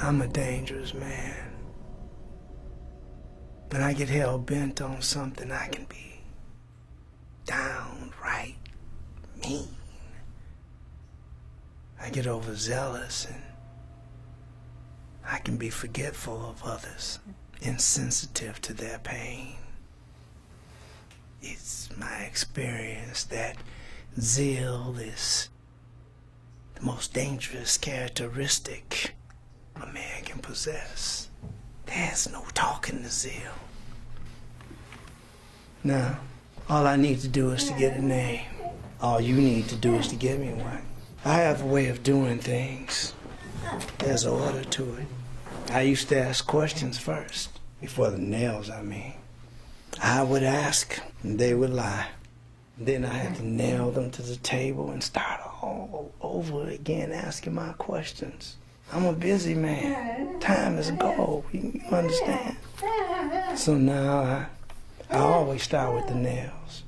I'm a dangerous man. When I get hell-bent on something, I can be downright mean. I get overzealous and I can be forgetful of others, insensitive to their pain. It's my experience that zeal is the most dangerous characteristic a man can possess. There's no talking to zeal. Now, all I need to do is to get a name. All you need to do is to give me one. I have a way of doing things. There's an order to it. I used to ask questions first, before the nails, I mean. I would ask, and they would lie. Then I had to nail them to the table and start all over again asking my questions. I'm a busy man. Time is gold, you understand? So now I always start with the nails.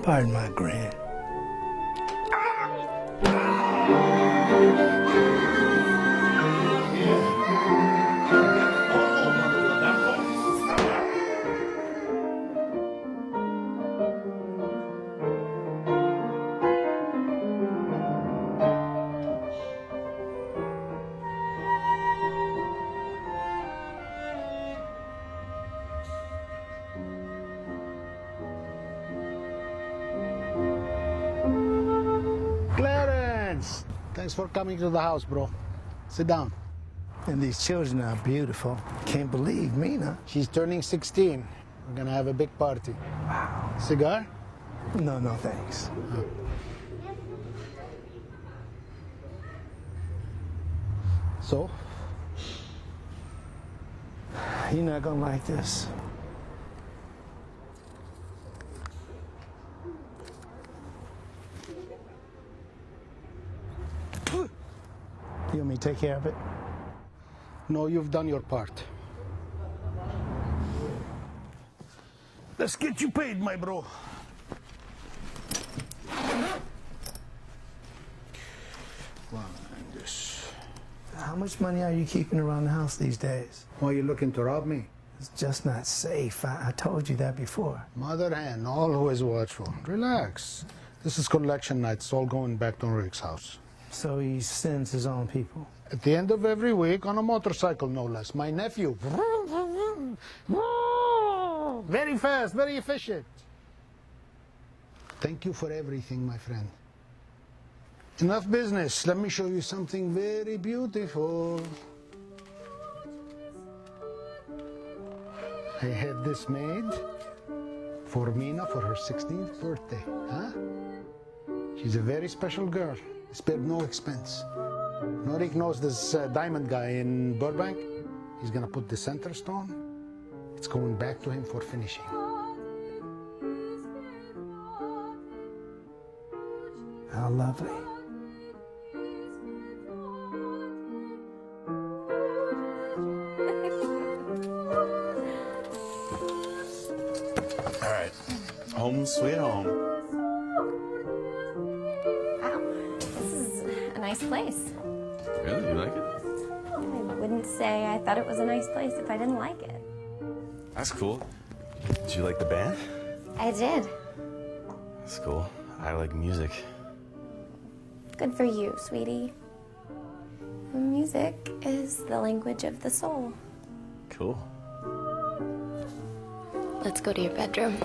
Pardon my grin. Thanks for coming to the house, bro. Sit down. And these children are beautiful. Can't believe Mina. She's turning 16. We're gonna have a big party. Wow. Cigar? No, thanks. Oh. So? You're not gonna like this. You want me to take care of it? No, you've done your part. Let's get you paid, my bro. How much money are you keeping around the house these days? Why are you looking to rob me? It's just not safe. I told you that before. Mother hen, always watchful. Relax. This is collection night. It's all going back to Rick's house. So he sends his own people? At the end of every week, on a motorcycle, no less. My nephew. Very fast, very efficient. Thank you for everything, my friend. Enough business. Let me show you something very beautiful. I had this made for Mina for her 16th birthday. Huh? She's a very special girl. Spared no expense. Norik knows this diamond guy in Burbank. He's gonna put the center stone. It's going back to him for finishing. How lovely. All right, home sweet home. Nice place. Really? You like it? I wouldn't say I thought it was a nice place if I didn't like it. That's cool. Did you like the band? I did. That's cool. I like music. Good for you, sweetie. Music is the language of the soul. Cool. Let's go to your bedroom.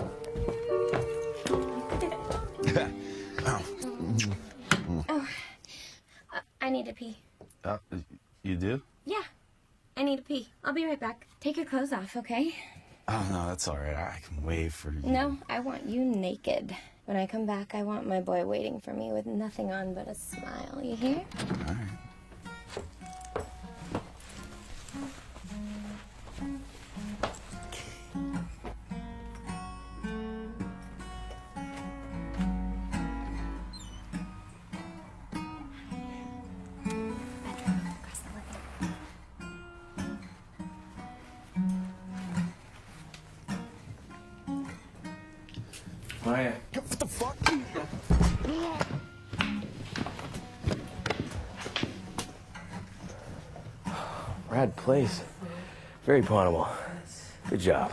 Oh. I need to pee. You do? Yeah, I need to pee. I'll be right back. Take your clothes off, okay? Oh, no, that's all right. I can wait for you. No, I want you naked. When I come back, I want my boy waiting for me with nothing on but a smile. You hear? All right. Rad place. Very pawnable. Good job.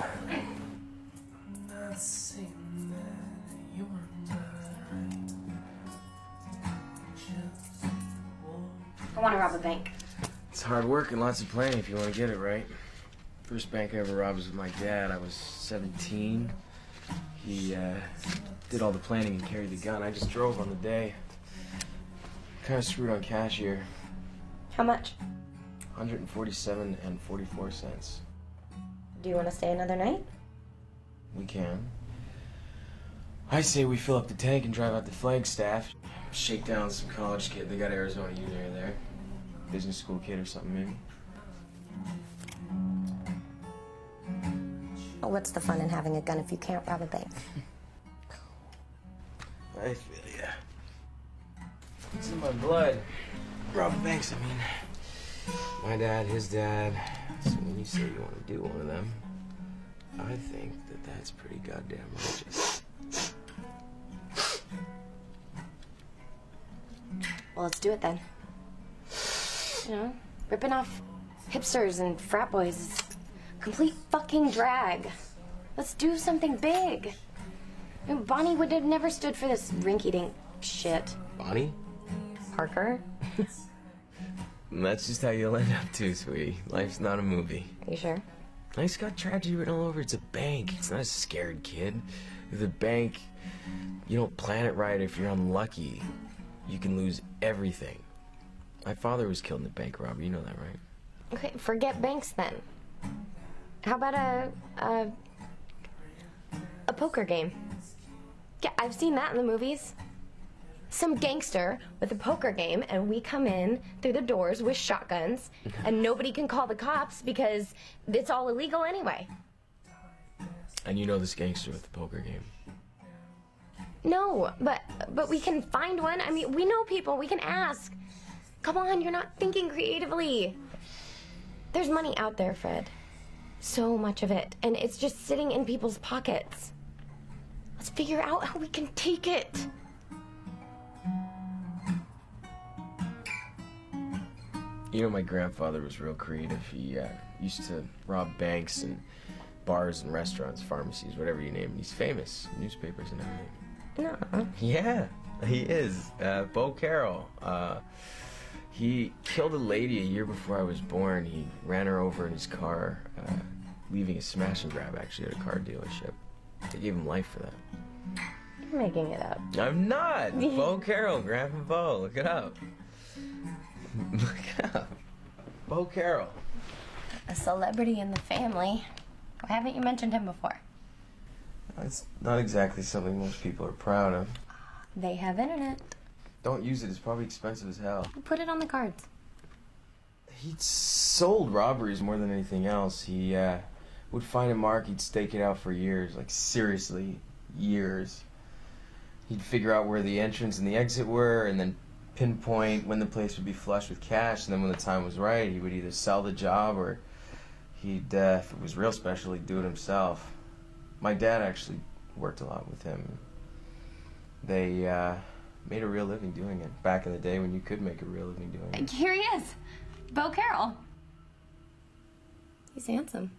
I want to rob a bank. It's hard work and lots of planning if you want to get it right. First bank I ever robbed was with my dad. I was 17. He did all the planning and carried the gun. I just drove on the day. Kind of screwed on cashier. How much? 147 and 44 cents. Do you want to stay another night? We can. I say we fill up the tank and drive out to Flagstaff. Shake down some college kid. They got Arizona Uni there. Business school kid or something maybe. Well, what's the fun in having a gun if you can't rob a bank? I feel ya. It's in my blood. Rob banks, I mean. My dad, his dad. So when you say you want to do one of them, I think that that's pretty goddamn righteous. Well, let's do it then. You know, ripping off hipsters and frat boys is a complete fucking drag. Let's do something big. You know, Bonnie would have never stood for this rinky-dink shit. Bonnie? Parker? And that's just how you'll end up too, sweetie. Life's not a movie. Are you sure? Life's got tragedy written all over. It's a bank. It's not a scared kid. The bank, you don't plan it right. If you're unlucky, you can lose everything. My father was killed in a bank robbery. You know that, right? Okay, forget banks then. How about a poker game? Yeah, I've seen that in the movies. Some gangster with a poker game, and we come in through the doors with shotguns, and nobody can call the cops because it's all illegal anyway. And you know this gangster with the poker game. No, but we can find one. I mean, we know people. We can ask. Come on, you're not thinking creatively. There's money out there, Fred. So much of it, and it's just sitting in people's pockets. Let's figure out how we can take it. You know, my grandfather was real creative. He used to rob banks and bars and restaurants, pharmacies, whatever you name it. He's famous, newspapers and everything. No. Yeah, he is. Bo Carroll. He killed a lady a year before I was born. He ran her over in his car, leaving a smash and grab actually at a car dealership. They gave him life for that. You're making it up. I'm not! Bo Carroll, Grandpa Bo, look it up. Look it up. Bo Carroll. A celebrity in the family. Why haven't you mentioned him before? It's not exactly something most people are proud of. They have internet. Don't use it, it's probably expensive as hell. Put it on the cards. He sold robberies more than anything else. He would find a mark, he'd stake it out for years, like seriously, years. He'd figure out where the entrance and the exit were, and then pinpoint when the place would be flush with cash, and then when the time was right, he would either sell the job or he'd, if it was real special, he'd do it himself. My dad actually worked a lot with him. They made a real living doing it back in the day when you could make a real living doing it. Here he is. Bo Carroll. He's handsome.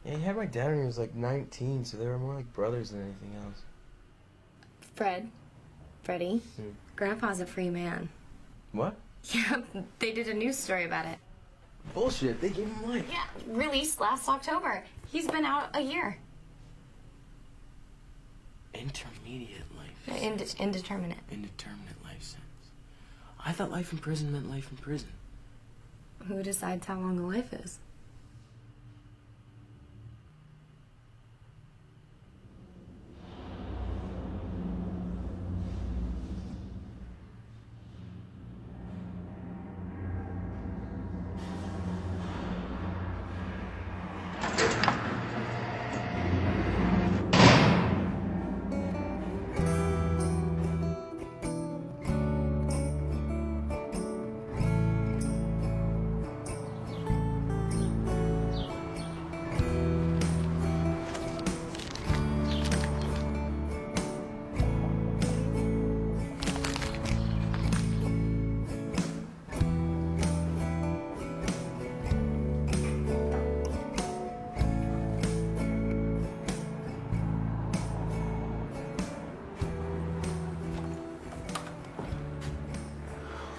Yeah, he had my dad when he was like 19, so they were more like brothers than anything else. Freddie, Grandpa's a free man. What? Yeah, they did a news story about it. Bullshit, they gave him life. Yeah, released last October. He's been out a year. Intermediate life. Indeterminate. Indeterminate life sentence. I thought life in prison meant life in prison. Who decides how long a life is?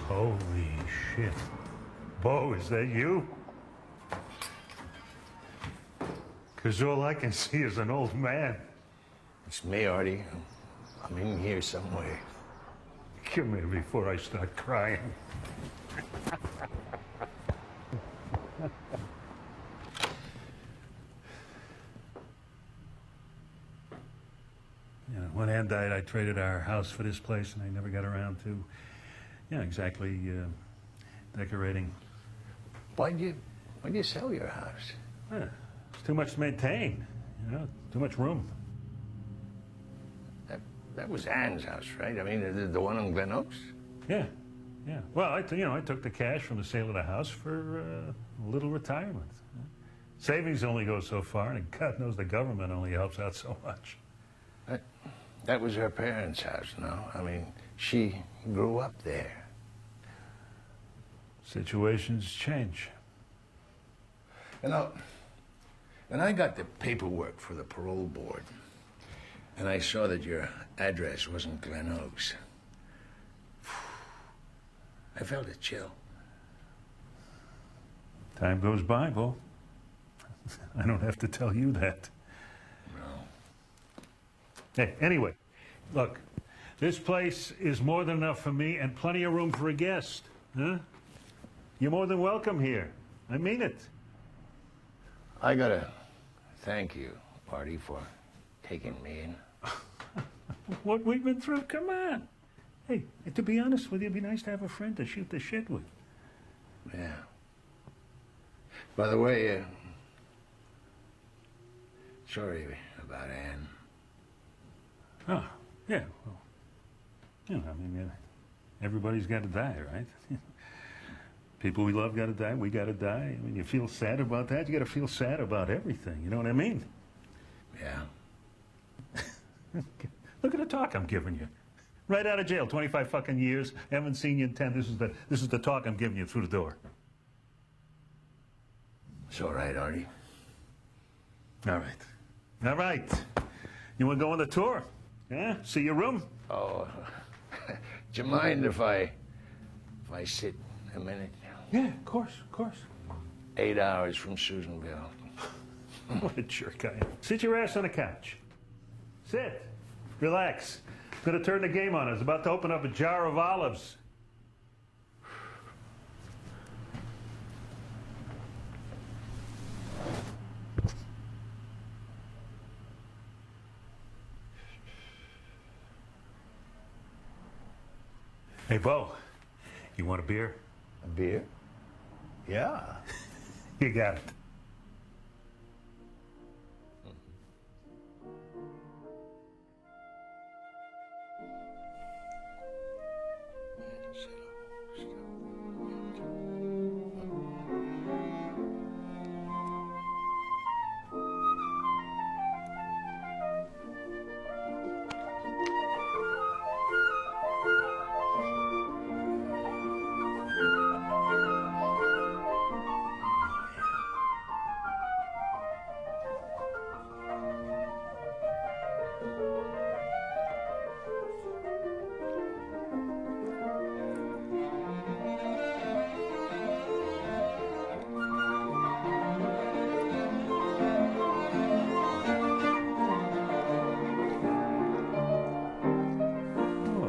Holy shit. Bo, is that you? Because all I can see is an old man. It's me, Artie. I'm in here somewhere. Come here before I start crying. You know, when Ann died, I traded our house for this place, and I never got around to, exactly decorating. Why'd you sell your house? It's too much to maintain, too much room. That was Ann's house, right? I mean, the one on Glen Oaks? Yeah. Well, I took the cash from the sale of the house for a little retirement. Savings only go so far, and God knows the government only helps out so much. That was her parents' house, no? I mean, she grew up there. Situations change. You know, when I got the paperwork for the parole board, and I saw that your address wasn't Glen Oaks, I felt a chill. Time goes by, Bo. I don't have to tell you that. No. Hey, anyway, look, this place is more than enough for me and plenty of room for a guest, huh? You're more than welcome here. I mean it. I gotta thank you, Artie, for taking me in. What we've been through, come on. Hey, to be honest with you, it'd be nice to have a friend to shoot the shit with. Yeah. By the way, sorry about Ann. Oh, yeah, well, everybody's got to die, right? People we love got to die, we got to die. I mean, you feel sad about that, you got to feel sad about everything, you know what I mean? Yeah. Look at the talk I'm giving you. Right out of jail, 25 fucking years, haven't seen you in 10. This is the talk I'm giving you through the door. It's all right, Artie. All right. You want to go on the tour? Yeah? See your room? Oh, do you mind if I sit a minute? Yeah, of course. 8 hours from Susanville. What a jerk I am. Sit your ass on the couch. Sit. Relax. I'm gonna turn the game on. I was about to open up a jar of olives. Hey, Bo, you want a beer? A beer? Yeah. You got it.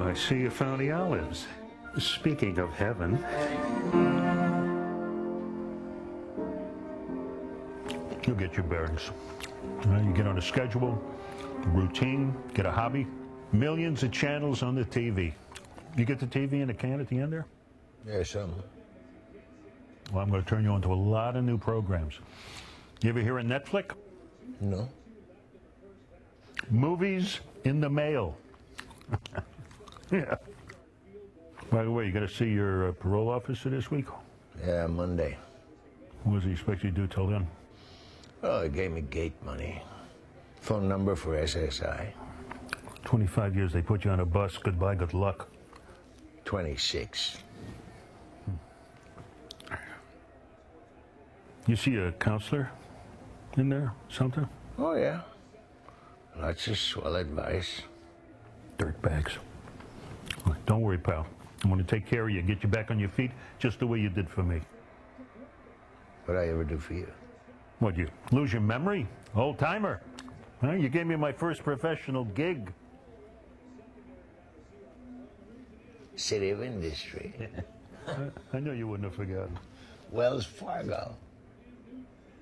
I see you found the olives. Speaking of heaven, you'll get your bearings. You get on a schedule, a routine, get a hobby. Millions of channels on the TV. You get the TV in a can at the end there? Yeah, some. Well, I'm going to turn you on to a lot of new programs. You ever hear of Netflix? No. Movies in the mail. Yeah. By the way, you got to see your parole officer this week? Yeah, Monday. What does he expect you to do till then? Oh, he gave me gate money. Phone number for SSI. 25 years they put you on a bus. Goodbye, good luck. 26. You see a counselor in there, something? Oh, yeah. Lots of swell advice. Dirtbags. Don't worry, pal. I'm going to take care of you, get you back on your feet, just the way you did for me. What'd I ever do for you? What, you lose your memory? Old timer. Huh? You gave me my first professional gig. City of Industry. I know you wouldn't have forgotten. Wells Fargo.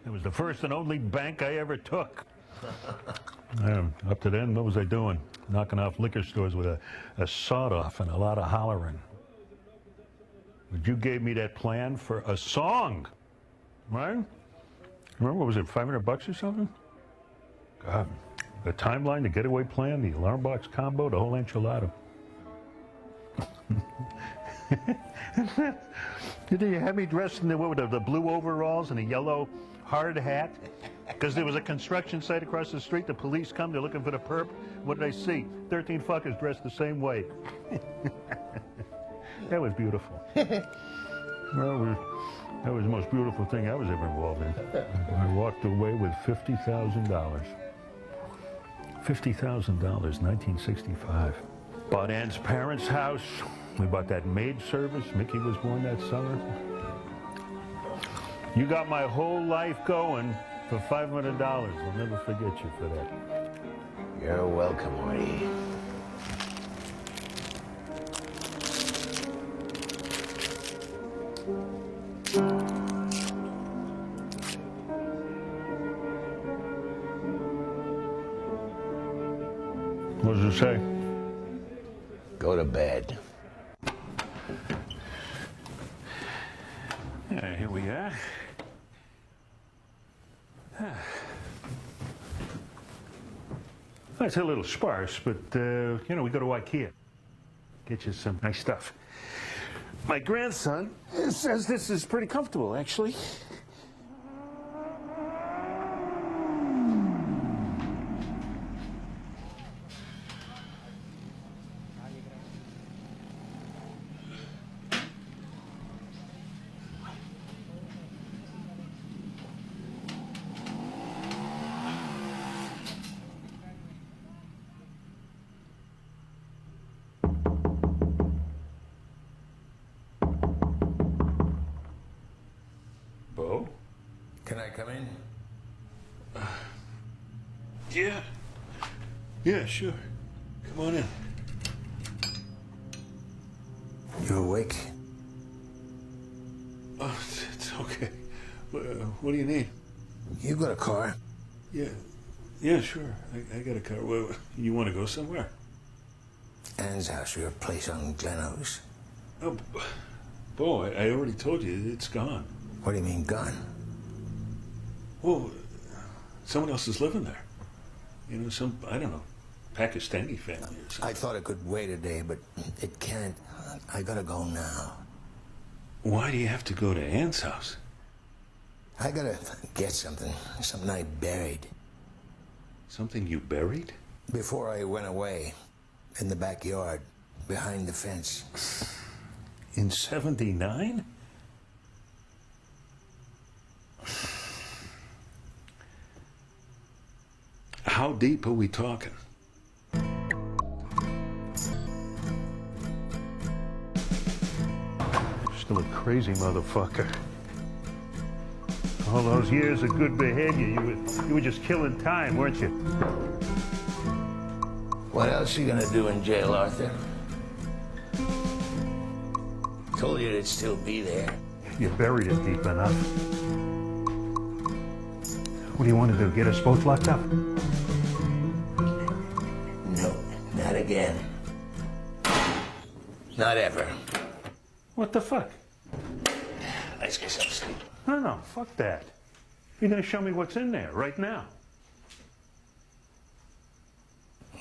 It was the first and only bank I ever took. Up to then, what was I doing? Knocking off liquor stores with a sawed-off and a lot of hollering. But you gave me that plan for a song, right? Remember, what was it, $500 or something? God, the timeline, the getaway plan, the alarm box combo, the whole enchilada. Did you have me dressed in the blue overalls and a yellow hard hat? Because there was a construction site across the street. The police come, they're looking for the perp. What did I see? 13 fuckers dressed the same way. That was beautiful. Well, that was the most beautiful thing I was ever involved in. I walked away with $50,000. $50,000, 1965. Bought Ann's parents' house. We bought that maid service. Mickey was born that summer. You got my whole life going for $500. I'll never forget you for that. You're welcome, Marty. What does it say? Go to bed. Yeah, here we are. It's a little sparse, but, you know, we go to IKEA. Get you some nice stuff. My grandson says this is pretty comfortable, actually. Can I come in? Yeah. Yeah, sure. Come on in. You awake? Oh, it's okay. What do you need? You got a car? Yeah. Yeah, sure. I got a car. Well, you want to go somewhere? Ann's house, your place on Glenose. Oh, Bo, I already told you. It's gone. What do you mean, gone? Well, someone else is living there. You know, some, I don't know, Pakistani family or something. I thought it could wait a day, but it can't. I gotta go now. Why do you have to go to Ann's house? I gotta get something I buried. Something you buried? Before I went away, in the backyard, behind the fence. In '79? How deep are we talking? Still a crazy motherfucker. All those years of good behavior, you were just killing time, weren't you? What else you gonna do in jail, Arthur? Told you it'd still be there. You buried it deep enough. What do you want to do, get us both locked up? No, not again. Not ever. What the fuck? Let's get some sleep. No, fuck that. You're gonna show me what's in there right now.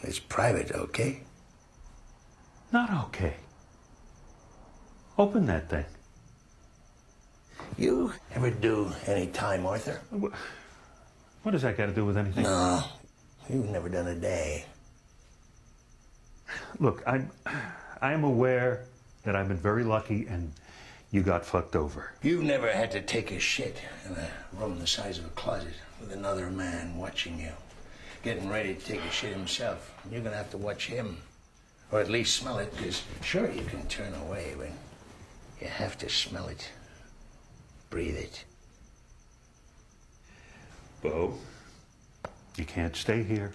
It's private, okay? Not okay. Open that thing. You ever do any time, Arthur? What does that got to do with anything? No, you've never done a day. Look, I'm aware that I've been very lucky and you got fucked over. You've never had to take a shit in a room the size of a closet with another man watching you, getting ready to take a shit himself. You're gonna have to watch him Or at least smell it, because sure, you can turn away, but you have to smell it. Breathe it. Bo, you can't stay here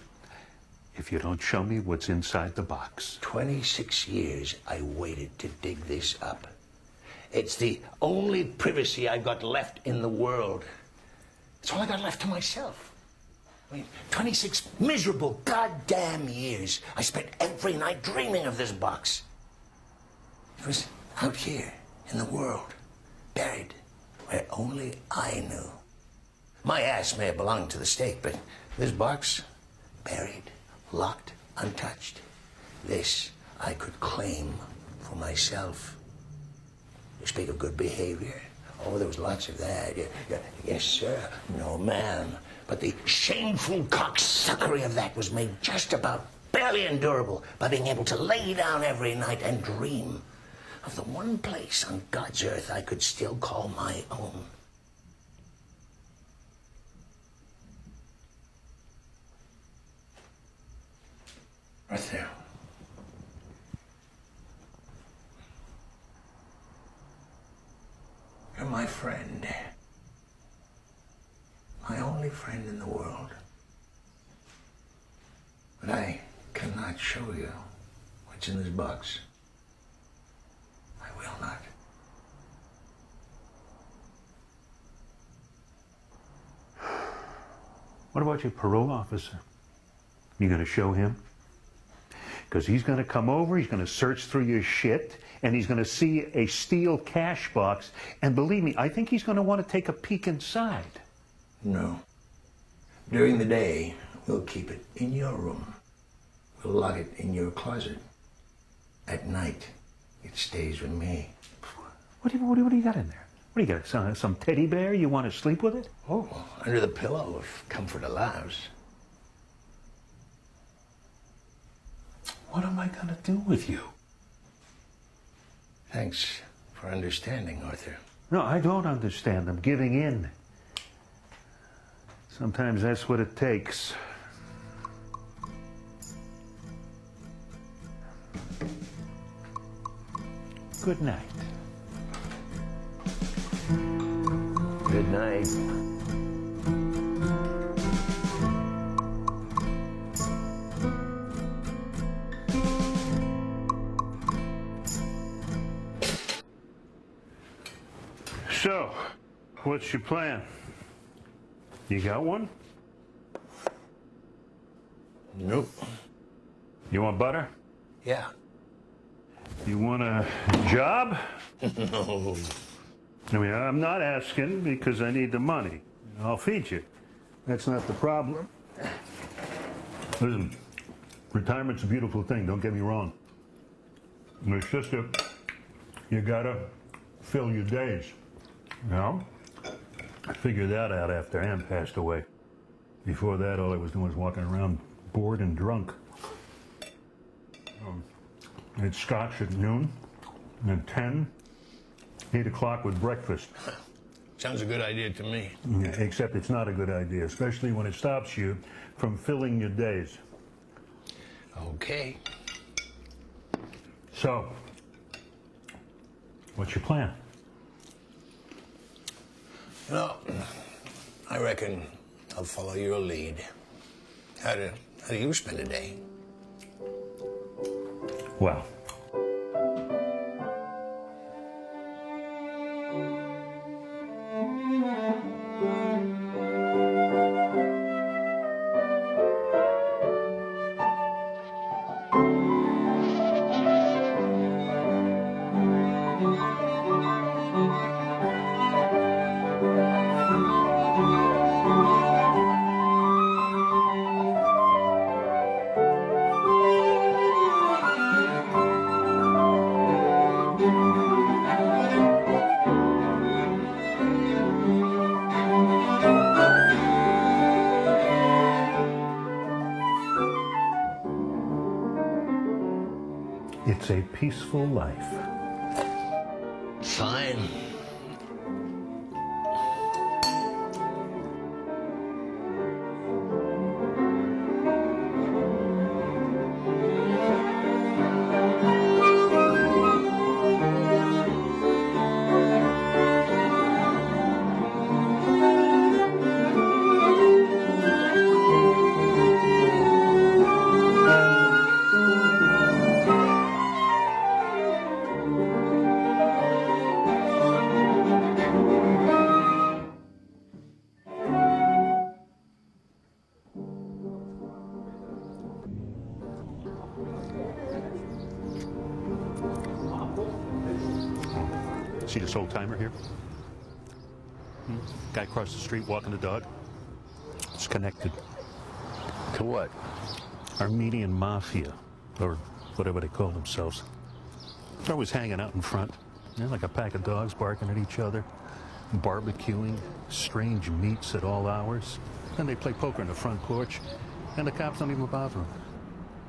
if you don't show me what's inside the box. 26 years I waited to dig this up. It's the only privacy I've got left in the world. It's all I got left to myself. I mean, 26 miserable goddamn years I spent every night dreaming of this box. It was out here in the world, buried where only I knew. My ass may have belonged to the state, but this box, buried, locked, untouched. This I could claim for myself. You speak of good behavior. Oh, there was lots of that. Yes, sir. No, ma'am. But the shameful cocksuckery of that was made just about barely endurable by being able to lay down every night and dream of the one place on God's earth I could still call my own. Arthur. You're my friend. My only friend in the world. But I cannot show you what's in this box. I will not. What about your parole officer? You gonna show him? Because he's gonna come over, he's gonna search through your shit, and he's gonna see a steel cash box, and believe me, I think he's gonna want to take a peek inside. No. During the day, we'll keep it in your room. We'll lock it in your closet. At night, it stays with me. What do you got in there? What do you got, some teddy bear? You want to sleep with it? Oh, under the pillow, if comfort allows. What am I gonna do with you? Thanks for understanding, Arthur. No, I don't understand. I'm giving in. Sometimes that's what it takes. Good night. Good night. So, what's your plan? You got one? Nope. You want butter? Yeah. You want a job? No. I mean, I'm not asking because I need the money. I'll feed you. That's not the problem. Listen, retirement's a beautiful thing, don't get me wrong. It's just that you gotta fill your days. You know? I figured that out after Ann passed away. Before that, all I was doing was walking around bored and drunk. It's scotch at noon, and at 10, 8 o'clock with breakfast. Sounds a good idea to me. Yeah, except it's not a good idea, especially when it stops you from filling your days. Okay. So, what's your plan? Well, I reckon I'll follow your lead. How do you spend a day? Well, it's a peaceful life. Fine. See this old timer here? Guy across the street walking the dog. It's connected. To what? Armenian mafia, or whatever they call themselves. They're always hanging out in front, like a pack of dogs barking at each other, barbecuing strange meats at all hours. Then they play poker in the front porch, and the cops don't even bother them.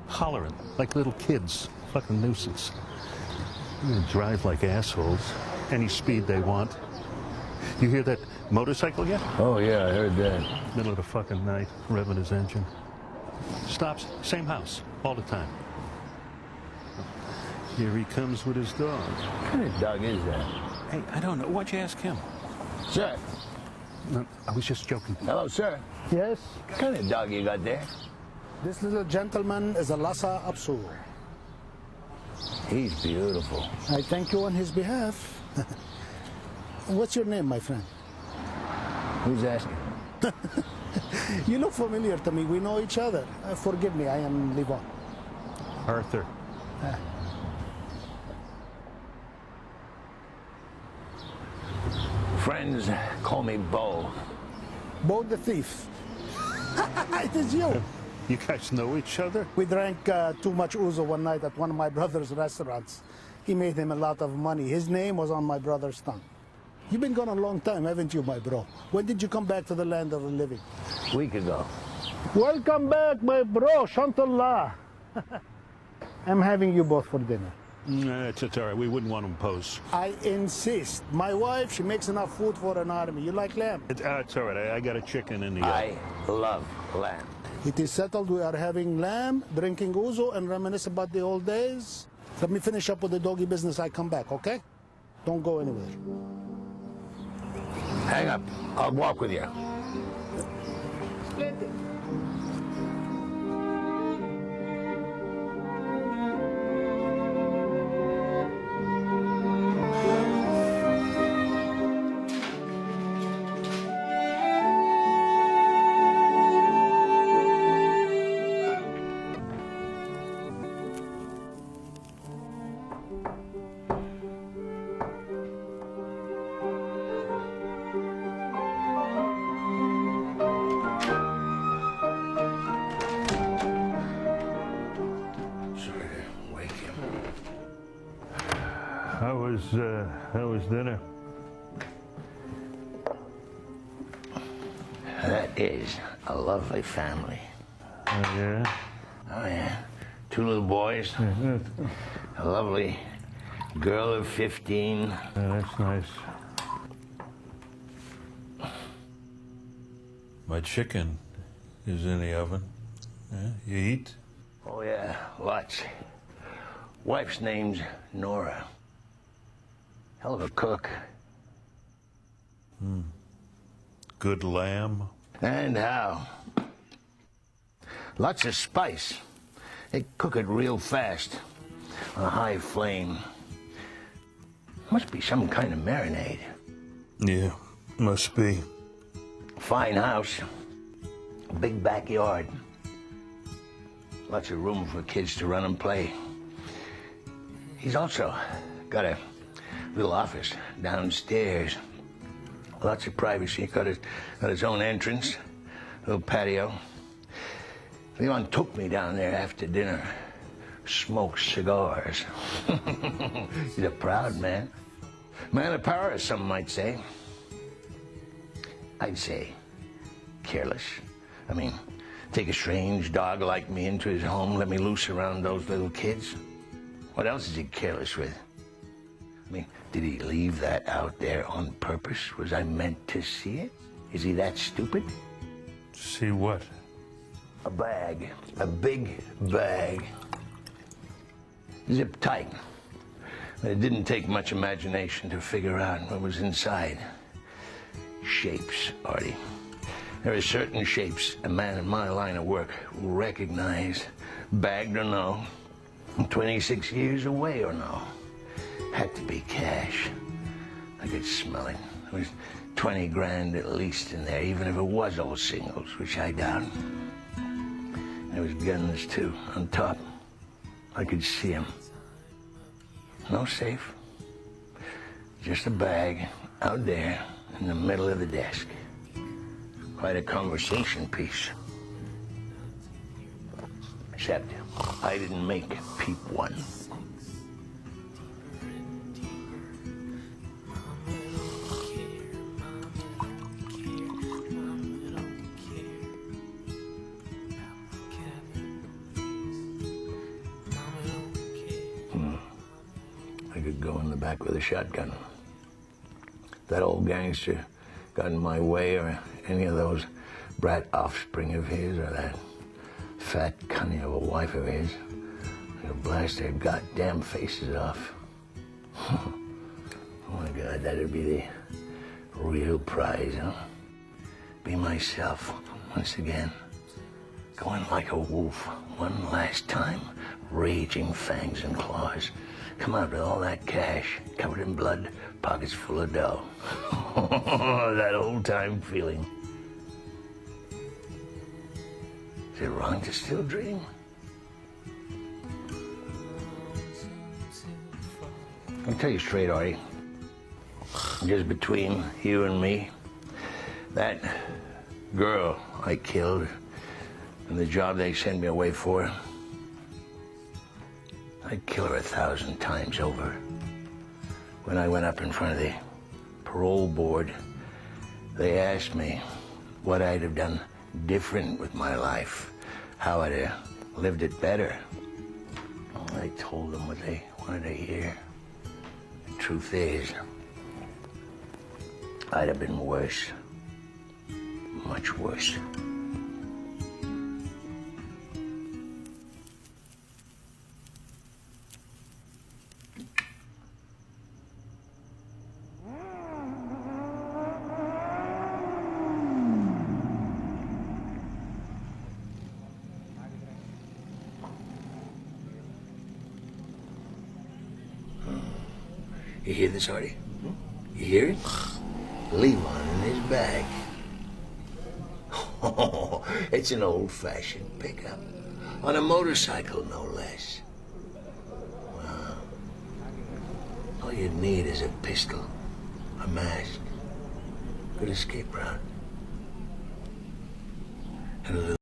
Hollering like little kids. Fucking nuisance. They drive like assholes, any speed they want. You hear that motorcycle yet? Oh, yeah, I heard that. Middle of the fucking night, revving his engine. Stops, same house, all the time. Here he comes with his dog. What kind of dog is that? Hey, I don't know. Why'd you ask him? Sir. No, I was just joking. Hello, sir. Yes? What kind of dog you got there? This little gentleman is a Lhasa Apso. He's beautiful. I thank you on his behalf. What's your name, my friend? Who's asking? You look familiar to me. We know each other. Forgive me, I am Levon. Arthur. Friends call me Bo. Bo the thief. It is you. You guys know each other? We drank too much ouzo one night at one of my brother's restaurants. He made him a lot of money. His name was on my brother's tongue. You've been gone a long time, haven't you, my bro? When did you come back to the land of the living? A week ago. Welcome back, my bro. Shantullah. I'm having you both for dinner. It's all right. We wouldn't want to impose. I insist. My wife, she makes enough food for an army. You like lamb? It's all right. I got a chicken in the... I love lamb. It is settled. We are having lamb, drinking ouzo, and reminisce about the old days. Let me finish up with the doggy business. I come back, okay? Don't go anywhere. Hang up. I'll walk with you. How was dinner? That is a lovely family. Oh, yeah? Oh, yeah. 2 little boys. A lovely girl of 15. Yeah, that's nice. My chicken is in the oven. Yeah, you eat? Oh, yeah, lots. Wife's name's Nora. Hell of a cook. Good lamb? And how? Lots of spice. They cook it real fast on a high flame. Must be some kind of marinade. Yeah, must be. Fine house. Big backyard. Lots of room for kids to run and play. He's also got a little office downstairs. Lots of privacy. Got his own entrance, little patio. Leon took me down there after dinner. Smoked cigars. He's a proud man. Man of power, some might say. I'd say careless. I mean, take a strange dog like me into his home, let me loose around those little kids. What else is he careless with? I mean, did he leave that out there on purpose? Was I meant to see it? Is he that stupid? See what? A bag. A big bag. Zipped tight. But it didn't take much imagination to figure out what was inside. Shapes, Artie. There are certain shapes a man in my line of work will recognize, bagged or no, 26 years away or no. Had to be cash. I could smell it. There was 20 grand at least in there, even if it was all singles, which I doubt. There was guns too, on top. I could see them. No safe. Just a bag out there in the middle of the desk. Quite a conversation piece. Except I didn't make peep one. I could go in the back with a shotgun. That old gangster got in my way, or any of those brat offspring of his, or that fat cunny of a wife of his, they'll blast their goddamn faces off. Oh my God, that'd be the real prize, huh? Be myself once again. Going like a wolf one last time, raging fangs and claws. Come out with all that cash, covered in blood, pockets full of dough. That old-time feeling. Is it wrong to still dream? I'll tell you straight, Artie. Just between you and me, that girl I killed and the job they sent me away for, I'd kill her 1,000 times over. When I went up in front of the parole board, they asked me what I'd have done different with my life, how I'd have lived it better. I told them what they wanted to hear. The truth is, I'd have been worse. Much worse. You hear this, Artie? You hear it? Levon in his bag. Oh, it's an old-fashioned pickup. On a motorcycle, no less. Wow. All you'd need is a pistol, a mask, good escape route, and a little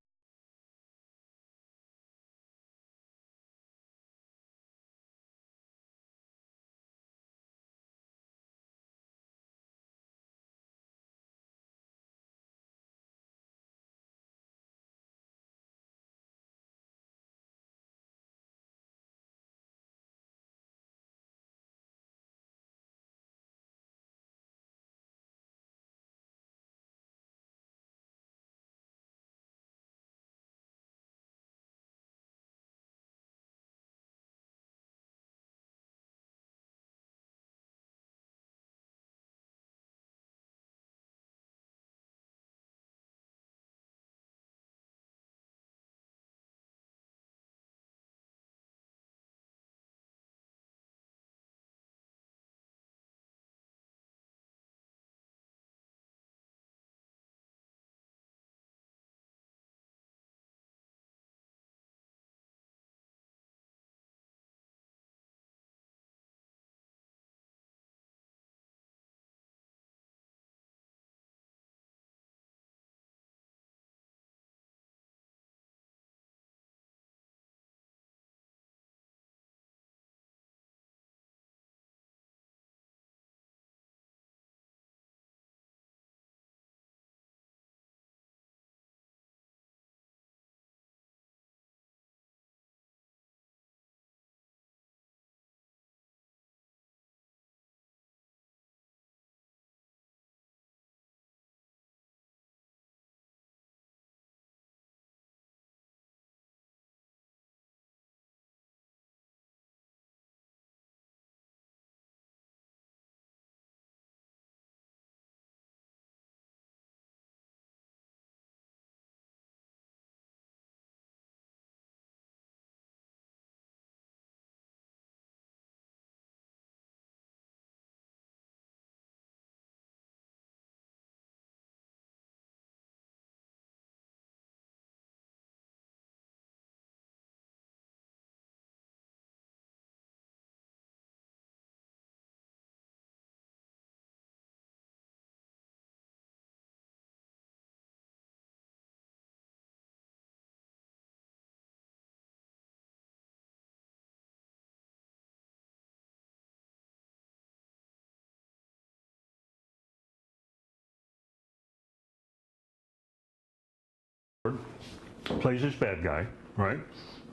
plays this bad guy, right?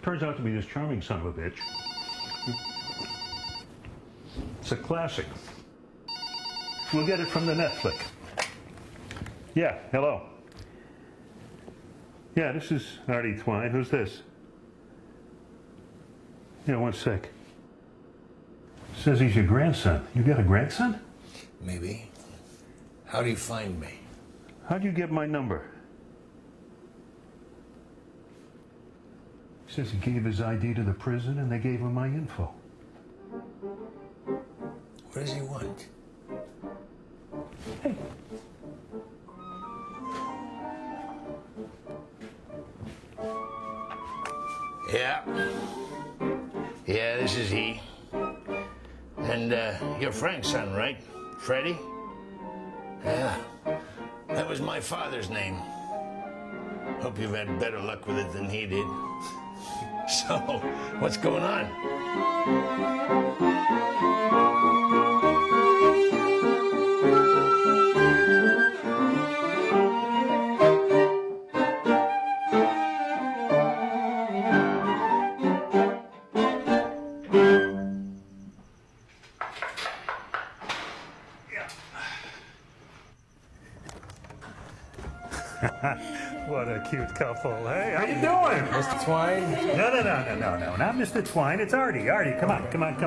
Turns out to be this charming son of a bitch. It's a classic. We'll get it from the Netflix. Yeah, hello. Yeah, this is Artie Twine. Who's this? Yeah, one sec. Says he's your grandson. You got a grandson? Maybe. How do you find me? How'd you get my number? Says he gave his ID to the prison and they gave him my info. What does he want? Hey. Yeah. Yeah, this is he. And you're Frank's son, right? Freddie? Yeah. That was my father's name. Hope you've had better luck with it than he did. So, what's going on? What a cute couple, hey? How you doing? Mr. Twine? No, not Mr. Twine. It's Artie. Artie, come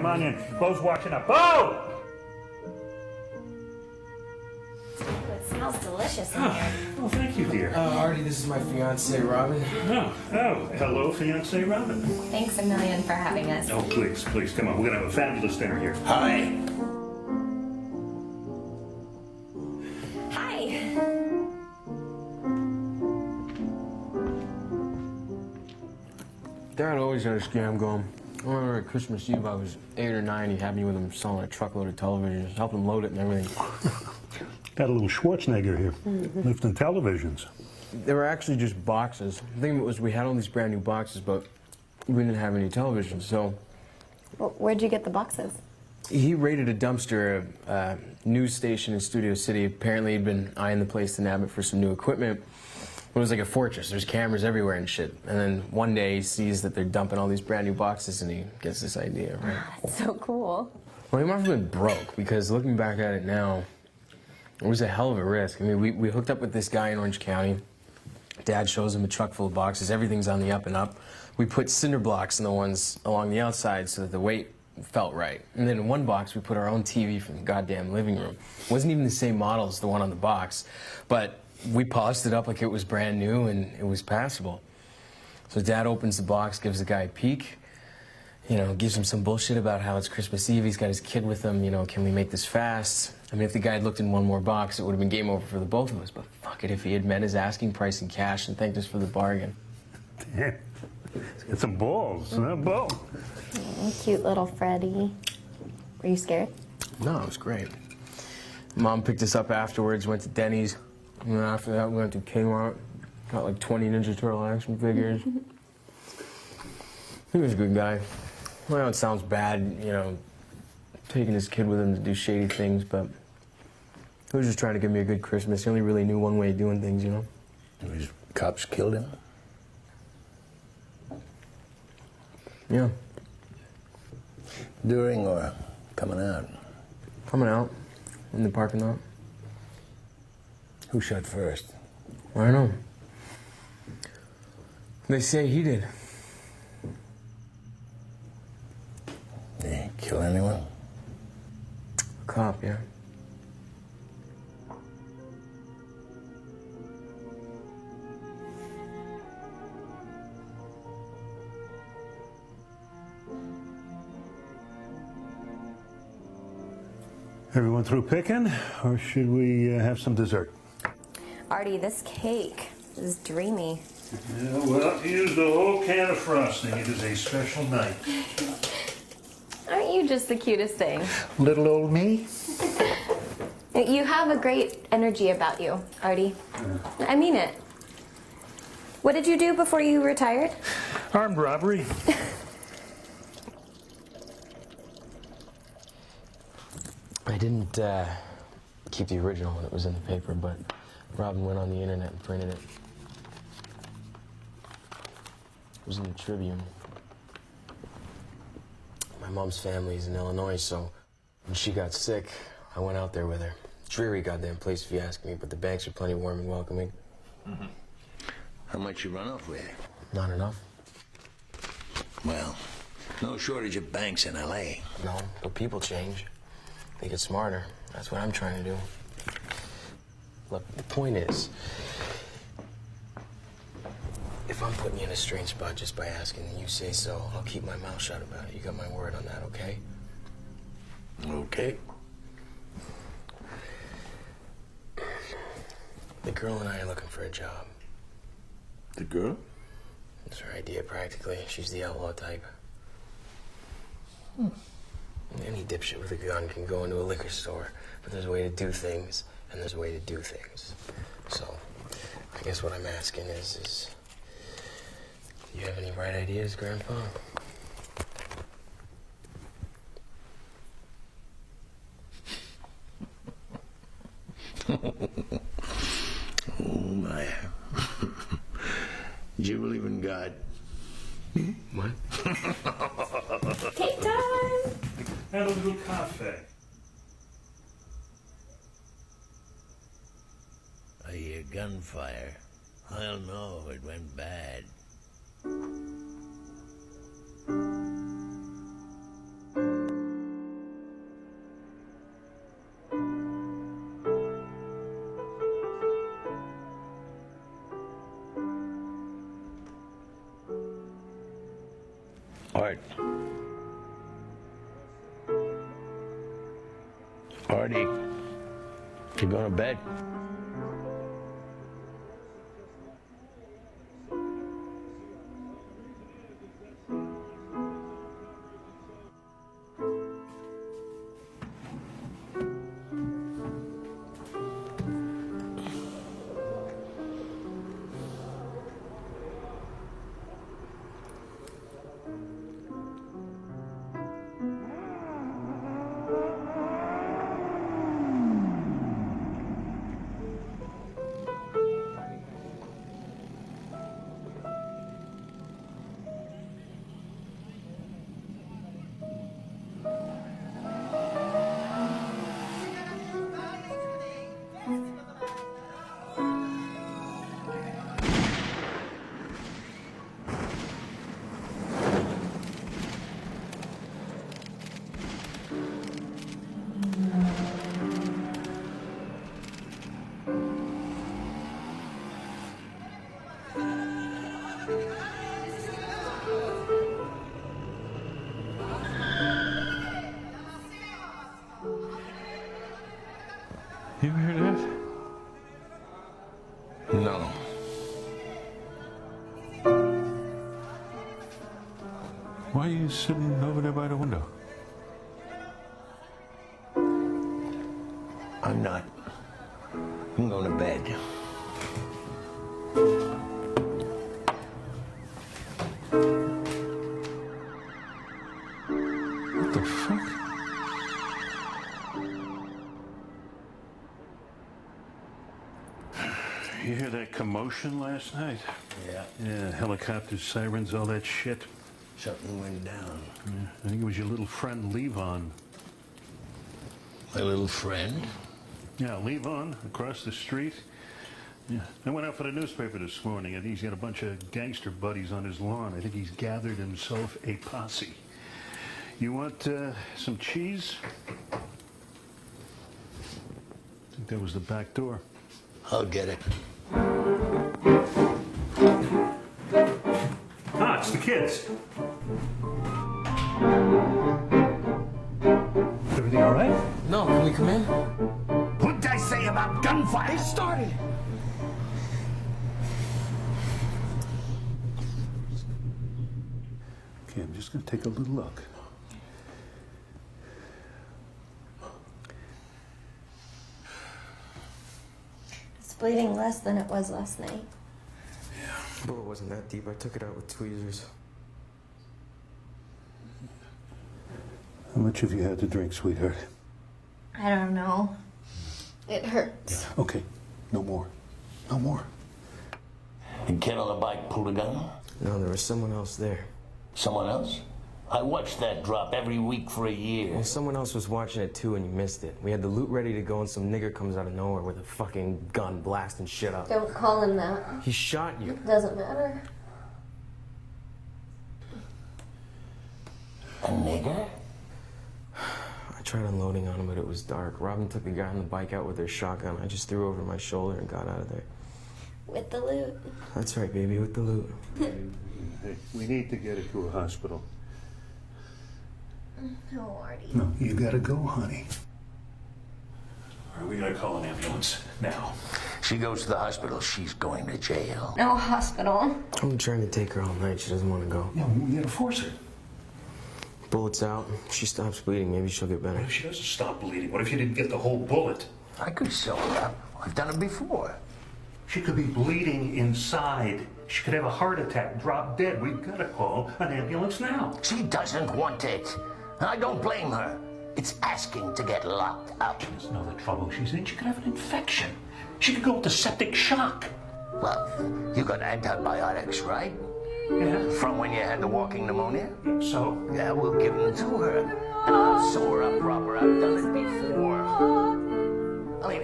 on in. Bo's watching up. Bo! It smells delicious in here. Oh, thank you, dear. Artie, this is my fiance, Robin. Oh, hello, fiancé Robin. Thanks a million for having us. Oh, please, come on. We're gonna have a fabulous dinner here. Hi. Hi. Dad always had a scam going. I remember at Christmas Eve, I was 8 or 9. He had me with him selling a truckload of televisions, helping him load it and everything. Got a little Schwarzenegger here, lifting televisions. They were actually just boxes. The thing was, we had all these brand new boxes, but we didn't have any televisions, so... Well, where'd you get the boxes? He raided a dumpster, a news station in Studio City. Apparently, he'd been eyeing the place to nab it for some new equipment. It was like a fortress. There's cameras everywhere and shit. And then one day he sees that they're dumping all these brand new boxes and he gets this idea, right? That's so cool. Well, he must have been broke because looking back at it now, it was a hell of a risk. I mean, we hooked up with this guy in Orange County. Dad shows him a truck full of boxes. Everything's on the up and up. We put cinder blocks in the ones along the outside so that the weight felt right. And then in one box, we put our own TV from the goddamn living room. It wasn't even the same model as the one on the box, but we polished it up like it was brand new and it was passable. So Dad opens the box, gives the guy a peek, you know, gives him some bullshit about how it's Christmas Eve, he's got his kid with him, you know, can we make this fast? I mean, if the guy had looked in one more box, it would have been game over for the both of us, but fuck it, if he had met his asking price in cash and thanked us for the bargain. Damn, he's got some balls, huh, Bo? Oh, cute little Freddie. Were you scared? No, it was great. Mom picked us up afterwards, went to Denny's. And then after that, we went to Kmart, got like 20 Ninja Turtle action figures. He was a good guy. I know it sounds bad, you know, taking his kid with him to do shady things, but he was just trying to give me a good Christmas. He only really knew one way of doing things, you know? These cops killed him? Yeah. During or coming out? Coming out in the parking lot. Who shot first? I don't know. They say he did. Did he kill anyone? A cop, yeah. Everyone through picking, or should we have some dessert? Artie, this cake is dreamy. Yeah, well, use the whole can of frosting. It is a special night. Aren't you just the cutest thing? Little old me? You have a great energy about you, Artie. I mean it. What did you do before you retired? Armed robbery. I didn't keep the original when it was in the paper, but Robin went on the internet and printed it. It was in the Tribune. My mom's family's in Illinois, so when she got sick, I went out there with her. Dreary goddamn place if you ask me, but the banks are plenty warm and welcoming. Mm-hmm. How much you run off with? Not enough. Well, no shortage of banks in L.A. No, but people change. They get smarter. That's what I'm trying to do. Look, the point is, if I'm putting you in a strange spot just by asking and you say so, I'll keep my mouth shut about it. You got my word on that, okay? Okay. The girl and I are looking for a job. The girl? That's her idea, practically. She's the outlaw type. Any dipshit with a gun can go into a liquor store, but there's a way to do things, and there's a way to do things. So, I guess what I'm asking is do you have any bright ideas, Grandpa? Oh, my. Do you believe in God? What? Cake time! And a little cafe. I hear gunfire. I'll know it went bad. Art. Artie, you going to bed? You hear that? No. Why are you sitting over there by the window? I'm not. I'm going to bed. What the fuck? You hear that commotion last night? Yeah. Yeah, helicopters, sirens, all that shit. Something went down. Yeah, I think it was your little friend Levon. My little friend? Yeah, Levon, across the street. Yeah, I went out for the newspaper this morning, and he's got a bunch of gangster buddies on his lawn. I think he's gathered himself a posse. You want some cheese? I think that was the back door. I'll get it. Ah, it's the kids. Everything all right? No, can we come in? What'd I say about gunfire? They started. Okay, I'm just going to take a little look. It's bleeding less than it was last night. But it wasn't that deep. I took it out with tweezers. How much have you had to drink, sweetheart? I don't know. It hurts. Okay, no more. No more. The kid on the bike pulled a gun? No, there was someone else there. Someone else? I watched that drop every week for a year. Well, someone else was watching it too and you missed it. We had the loot ready to go and some nigger comes out of nowhere with a fucking gun blasting shit up. Don't call him that. He shot you. It doesn't matter. A nigger? I tried unloading on him, but it was dark. Robin took the guy on the bike out with their shotgun. I just threw over my shoulder and got out of there. With the loot. That's right, baby, with the loot. Hey, we need to get her to a hospital. No, Artie. No, you gotta go, honey. All right, we gotta call an ambulance now. She goes to the hospital, she's going to jail. No hospital. I'm trying to take her all night. She doesn't want to go. Yeah, we gotta force her. Bullet's out. She stops bleeding. Maybe she'll get better. What if she doesn't stop bleeding? What if you didn't get the whole bullet? I could sew her up. I've done it before. She could be bleeding inside. She could have a heart attack, drop dead. We've got to call an ambulance now. She doesn't want it. And I don't blame her. It's asking to get locked up. She doesn't know the trouble she's in. She could have an infection. She could go into septic shock. Well, you got antibiotics, right? Yeah? From when you had the walking pneumonia? So? Yeah, we'll give them to her. And I'll sew her up proper. I've done it before. I mean,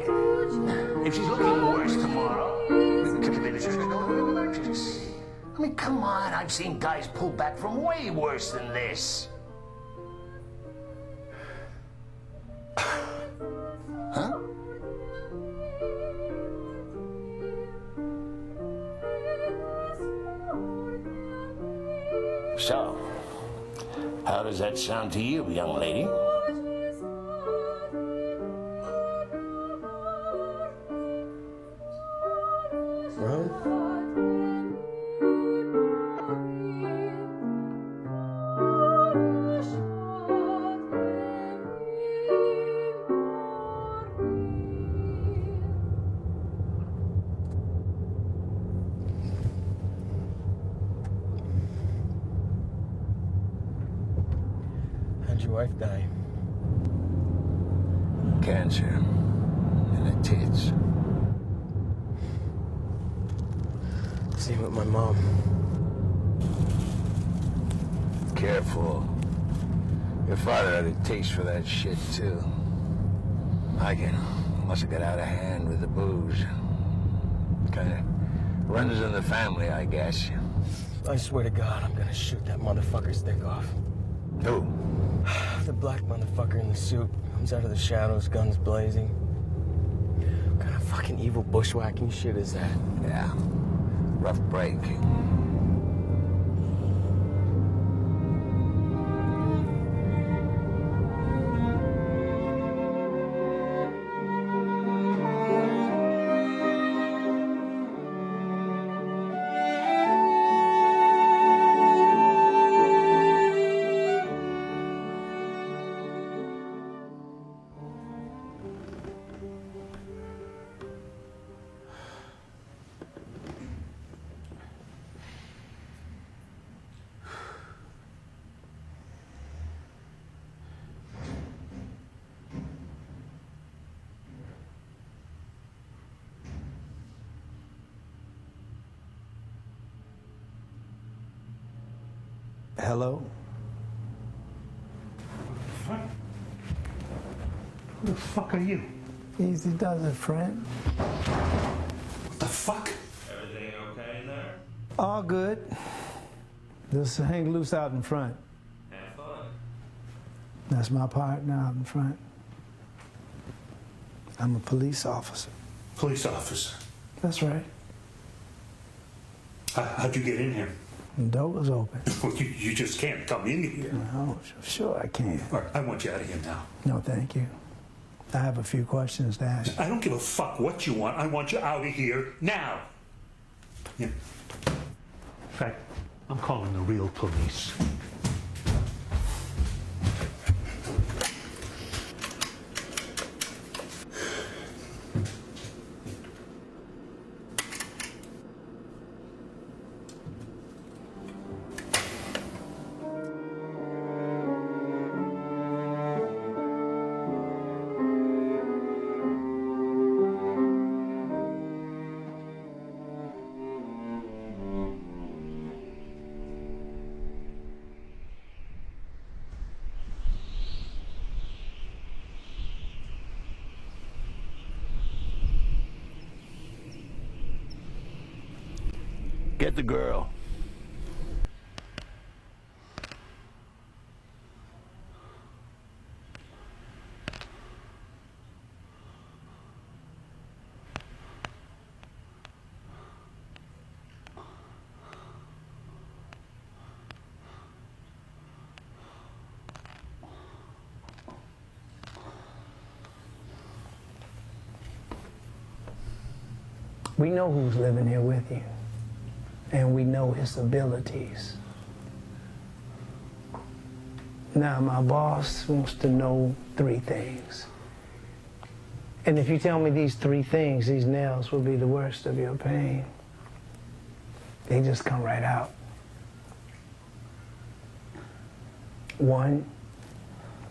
if she's looking worse tomorrow, we can convince her to go to an emergency. I mean, come on. I've seen guys pull back from way worse than this. Huh? So, how does that sound to you, young lady? Well, how'd your wife die? Cancer in the tits. Same with my mom. Careful. Your father had a taste for that shit, too. Must have got out of hand with the booze. Kind of runs in the family, I guess. I swear to God, I'm gonna shoot that motherfucker's dick off. Who? The black motherfucker in the suit comes out of the shadows, guns blazing. What kind of fucking evil bushwhacking shit is that? Yeah. Rough break. Hello? Who the fuck are you? Easy does it, friend. What the fuck? Everything okay in there? All good. Just hang loose out in front. Have fun. That's my partner out in front. I'm a police officer. Police officer. That's right. How'd you get in here? The door was open. You just can't come in here. Oh, sure I can. All right, I want you out of here now. No, thank you. I have a few questions to ask you. I don't give a fuck what you want. I want you out of here now. Yeah. In fact, I'm calling the real police. Get the girl. We know who's living here with you, and we know his abilities. Now, my boss wants to know 3 things. And if you tell me these 3 things, these nails will be the worst of your pain. They just come right out. 1,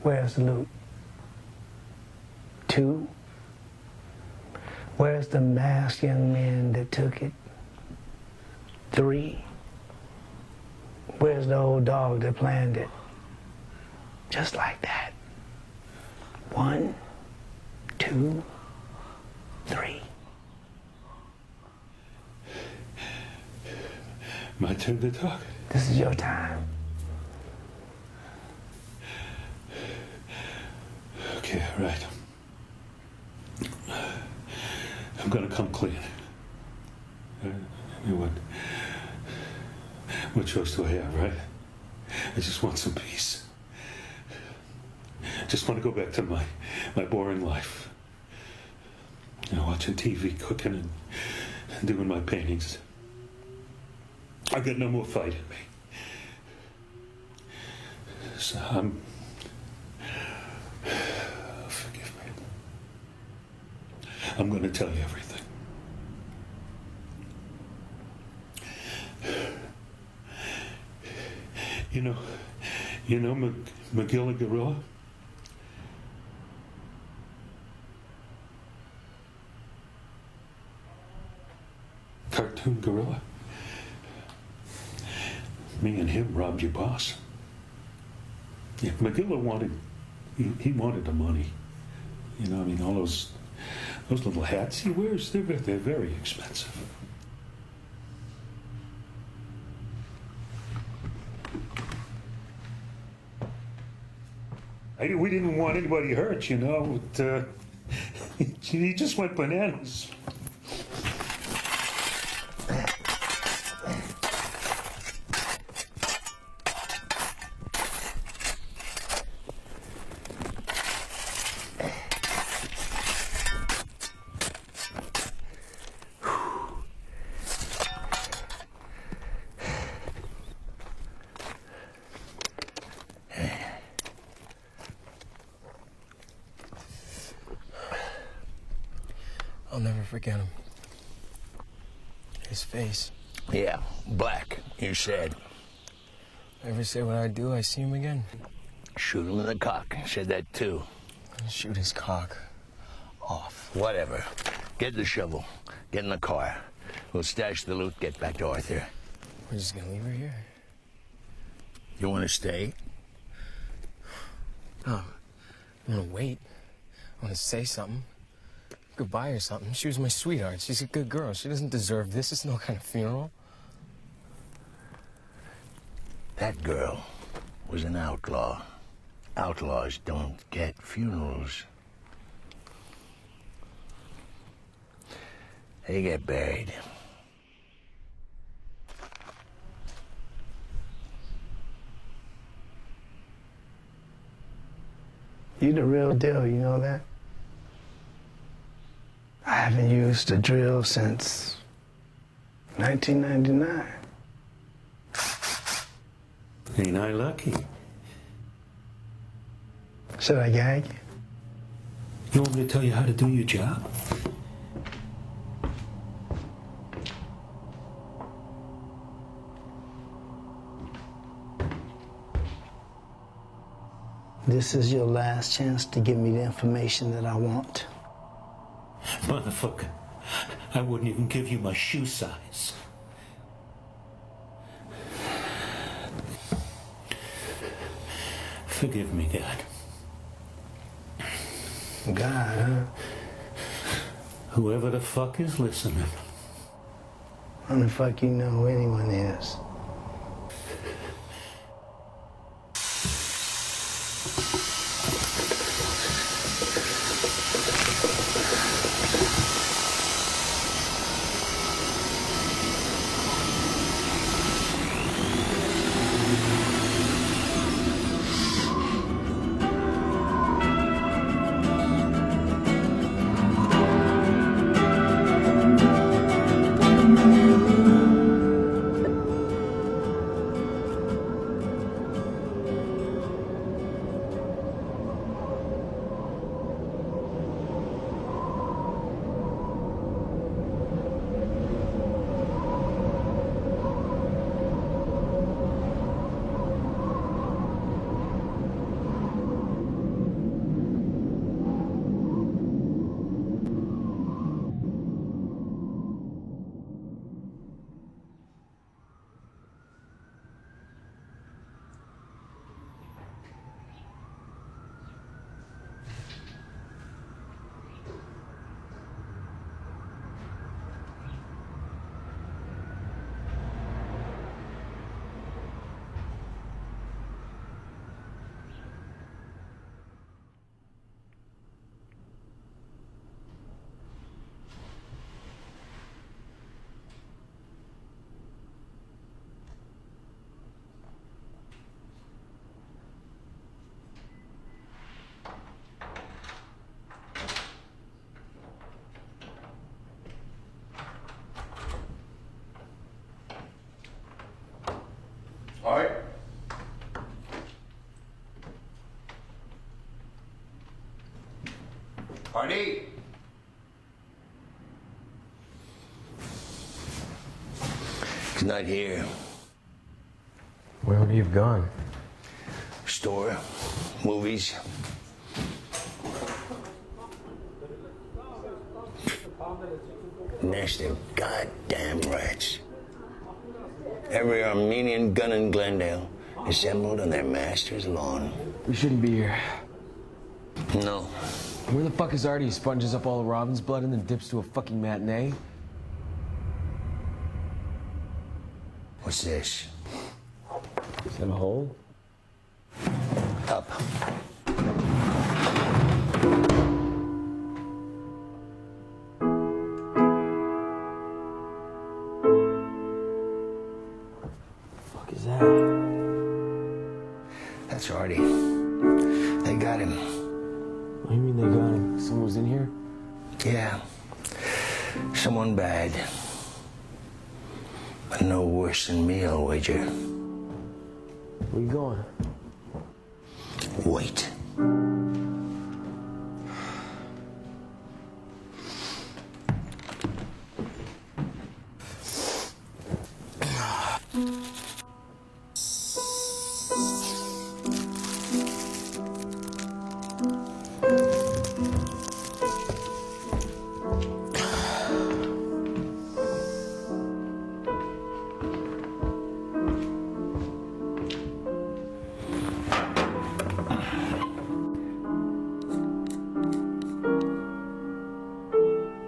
where's the loot? 2, where's the masked young man that took it? 3, where's the old dog that planned it? Just like that. 1, 2, 3. My turn to talk. This is your time. Okay, all right. I'm gonna come clean. What choice do I have, right? I just want some peace. Just want to go back to my boring life. You know, watching TV, cooking, and doing my paintings. I've got no more fight in me. So forgive me. I'm going to tell you everything. You know McGilla Gorilla? Cartoon gorilla? Me and him robbed your boss. Yeah, McGilla wanted, he wanted the money. You know, I mean, all those little hats he wears, they're very expensive. We didn't want anybody hurt, you know. He just went bananas. I'll never forget him. His face. Yeah, black, you said. Every say what I do, I see him again. Shoot him in the cock. Said that too. Shoot his cock off. Whatever. Get the shovel. Get in the car. We'll stash the loot, get back to Arthur. We're just gonna leave her here. You want to stay? No. I wanna wait. I wanna say something. Goodbye or something. She was my sweetheart. She's a good girl. She doesn't deserve this. It's no kind of funeral. That girl was an outlaw. Outlaws don't get funerals. They get buried. You the real deal, you know that? I haven't used a drill since 1999. Ain't I lucky? Should I gag you? You want me to tell you how to do your job? This is your last chance to give me the information that I want. Motherfucker, I wouldn't even give you my shoe size. Forgive me, God. God, huh? Whoever the fuck is listening. How the fuck you know who anyone is? Art? Artie? He's not here. Where would he have gone? Store, movies. Nest of goddamn rats. Every Armenian gun in Glendale assembled on their master's lawn. We shouldn't be here. No. Where the fuck is Artie? He sponges up all Robin's blood and then dips to a fucking matinee? What's this? Is that a hole? Up. Fuck is that? That's Artie. They got him. What do you mean they got him? Someone was in here? Yeah. Someone bad. But no worse than me, I'll wager. Where you going? Wait.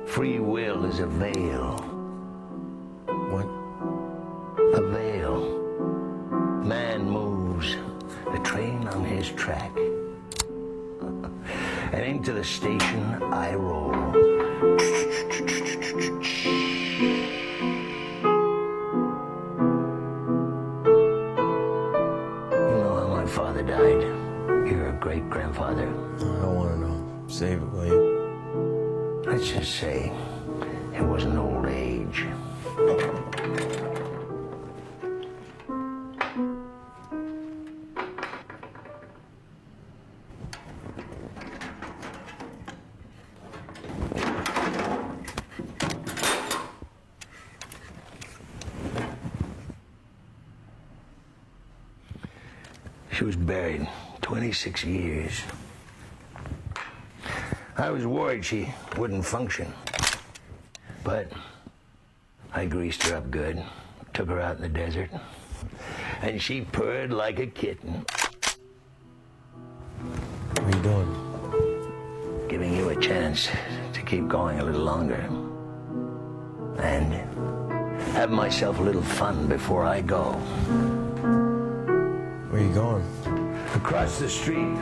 Free will is a veil. What? A veil. Man moves, the train on his track. And into the station I roll. You know how my father died? Your great-grandfather. I don't want to know. Save it, will you? Let's just say it was an old age. She was buried 26 years. I was worried she wouldn't function. But I greased her up good, took her out in the desert, and she purred like a kitten. What are you doing? Giving you a chance to keep going a little longer. And have myself a little fun before I go. Where you going? Across the street.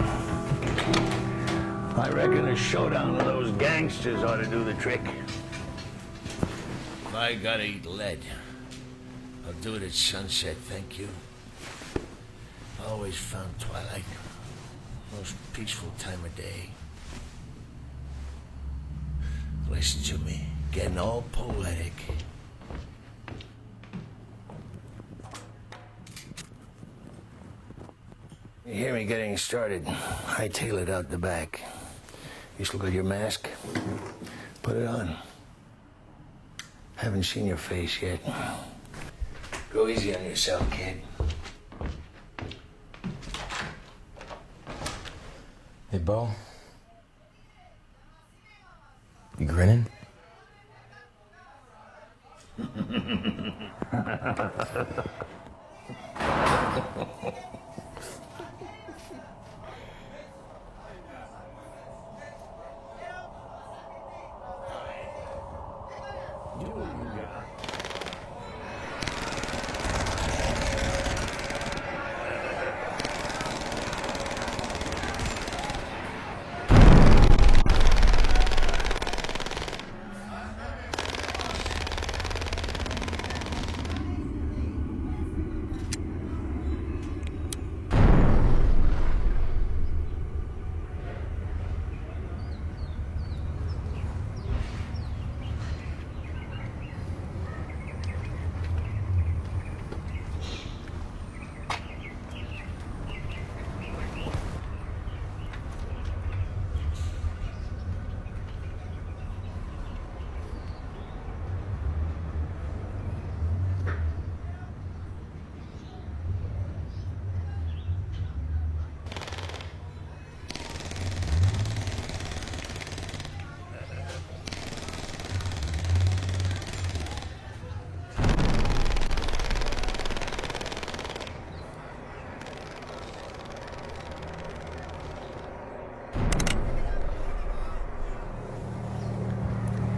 I reckon a showdown of those gangsters ought to do the trick. If I gotta eat lead, I'll do it at sunset, thank you. Always found twilight most peaceful time of day. Listen to me, getting all poetic. You hear me getting started, hightail it out the back. You still got your mask? Put it on. Haven't seen your face yet. Go easy on yourself, kid. Hey, Bo. You grinning?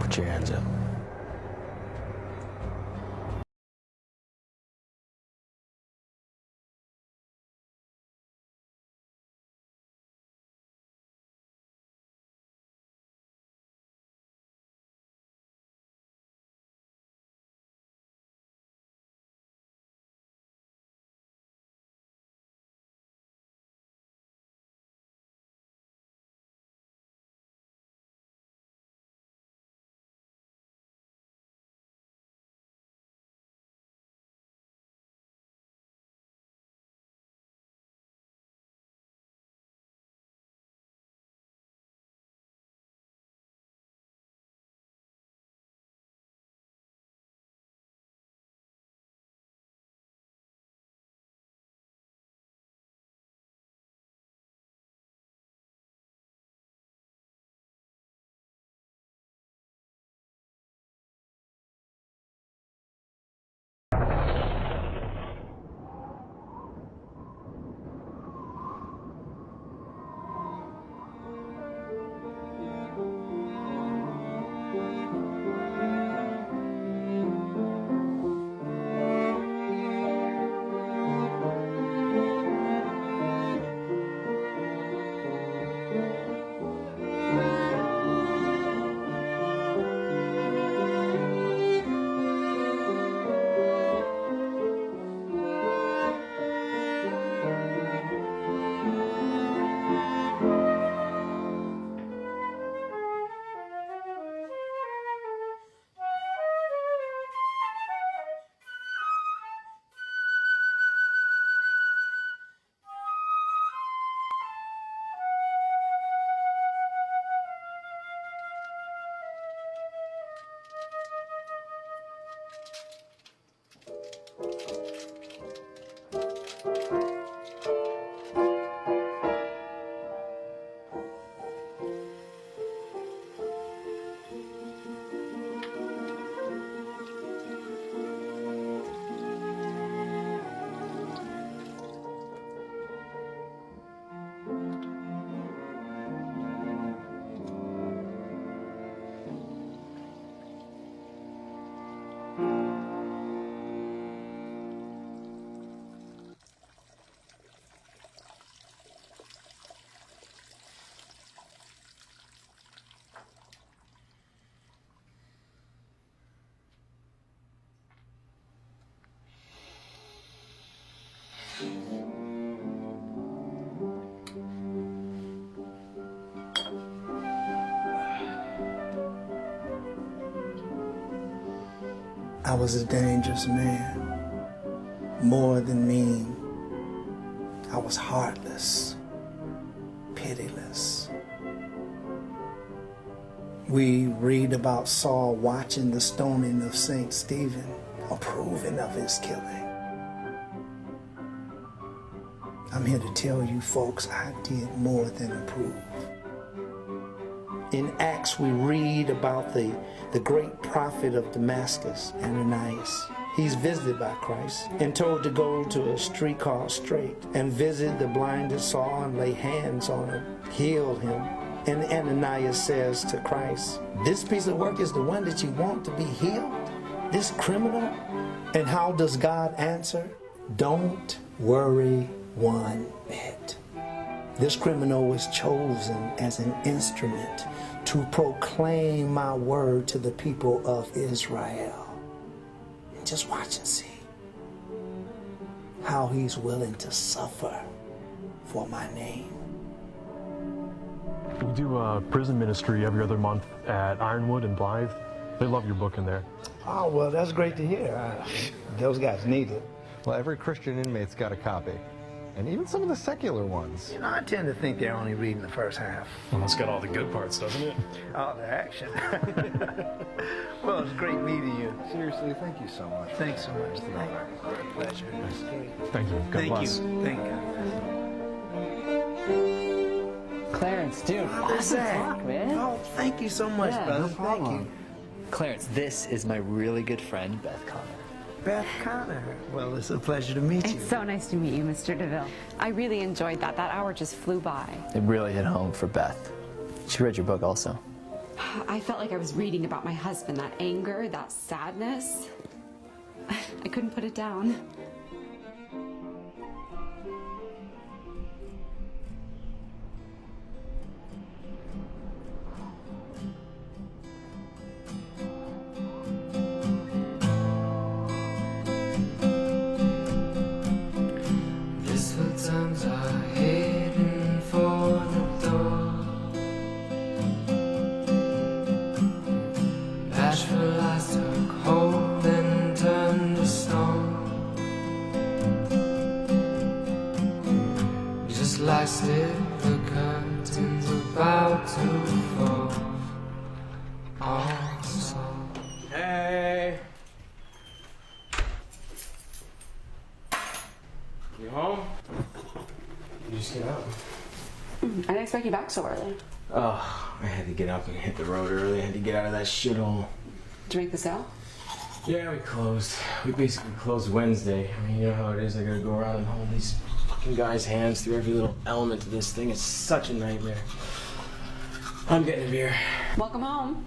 Put your hands up. I was a dangerous man, more than mean. I was heartless, pitiless. We read about Saul watching the stoning of St. Stephen, approving of his killing. I'm here to tell you folks I did more than approve. In Acts, we read about the great prophet of Damascus, Ananias. He's visited by Christ and told to go to a street called Straight and visit the blinded Saul and lay hands on him, heal him. And Ananias says to Christ, this piece of work is the one that you want to be healed? This criminal? And how does God answer? Don't worry one bit. This criminal was chosen as an instrument to proclaim my word to the people of Israel. And just watch and see how he's willing to suffer for my name. We do prison ministry every other month at Ironwood and Blythe. They love your book in there. Oh, well, that's great to hear. Those guys need it. Well, every Christian inmate's got a copy. And even some of the secular ones. You know, I tend to think they're only reading the first half. Well, it's got all the good parts, doesn't it? All the action. Well, it's great meeting you. Seriously, thank you so much. Thanks so much. Pleasure. Thank you. God bless. Thank you. Clarence, dude, awesome talk, man. Oh, thank you so much, brother. No problem. Thank you. Clarence, this is my really good friend, Beth Connor. Beth Connor. Well, it's a pleasure to meet you. It's so nice to meet you, Mr. DeVille. I really enjoyed that. That hour just flew by. It really hit home for Beth. She read your book also. I felt like I was reading about my husband, that anger, that sadness. I couldn't put it down. Times are heading for the door. Bashful eyes took hold and turned to stone. Just like still the curtains about to fall. Also. Hey. You home? You just get up. I didn't expect you back so early. Oh, I had to get up and hit the road early. I had to get out of that shithole. Did you make the sale? Yeah, we closed. We basically closed Wednesday. I mean, you know how it is. I gotta go around and hold these fucking guys' hands through every little element of this thing. It's such a nightmare. I'm getting a beer. Welcome home.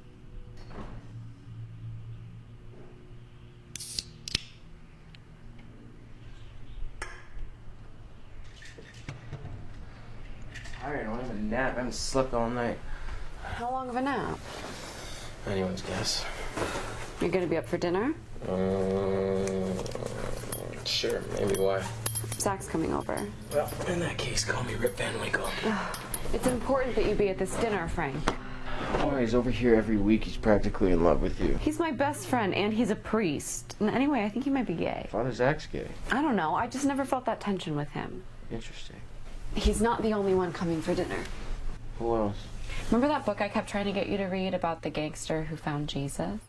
Tired. I want to have a nap. I haven't slept all night. How long of a nap? Anyone's guess. You're gonna be up for dinner? Sure. Maybe. Why? Zach's coming over. Well, in that case, call me Rip Van Winkle. It's important that you be at this dinner, Frank. Oh, he's over here every week. He's practically in love with you. He's my best friend, and he's a priest. And anyway, I think he might be gay. Father Zach's gay. I don't know. I just never felt that tension with him. Interesting. He's not the only one coming for dinner. Who else? Remember that book I kept trying to get you to read about the gangster who found Jesus?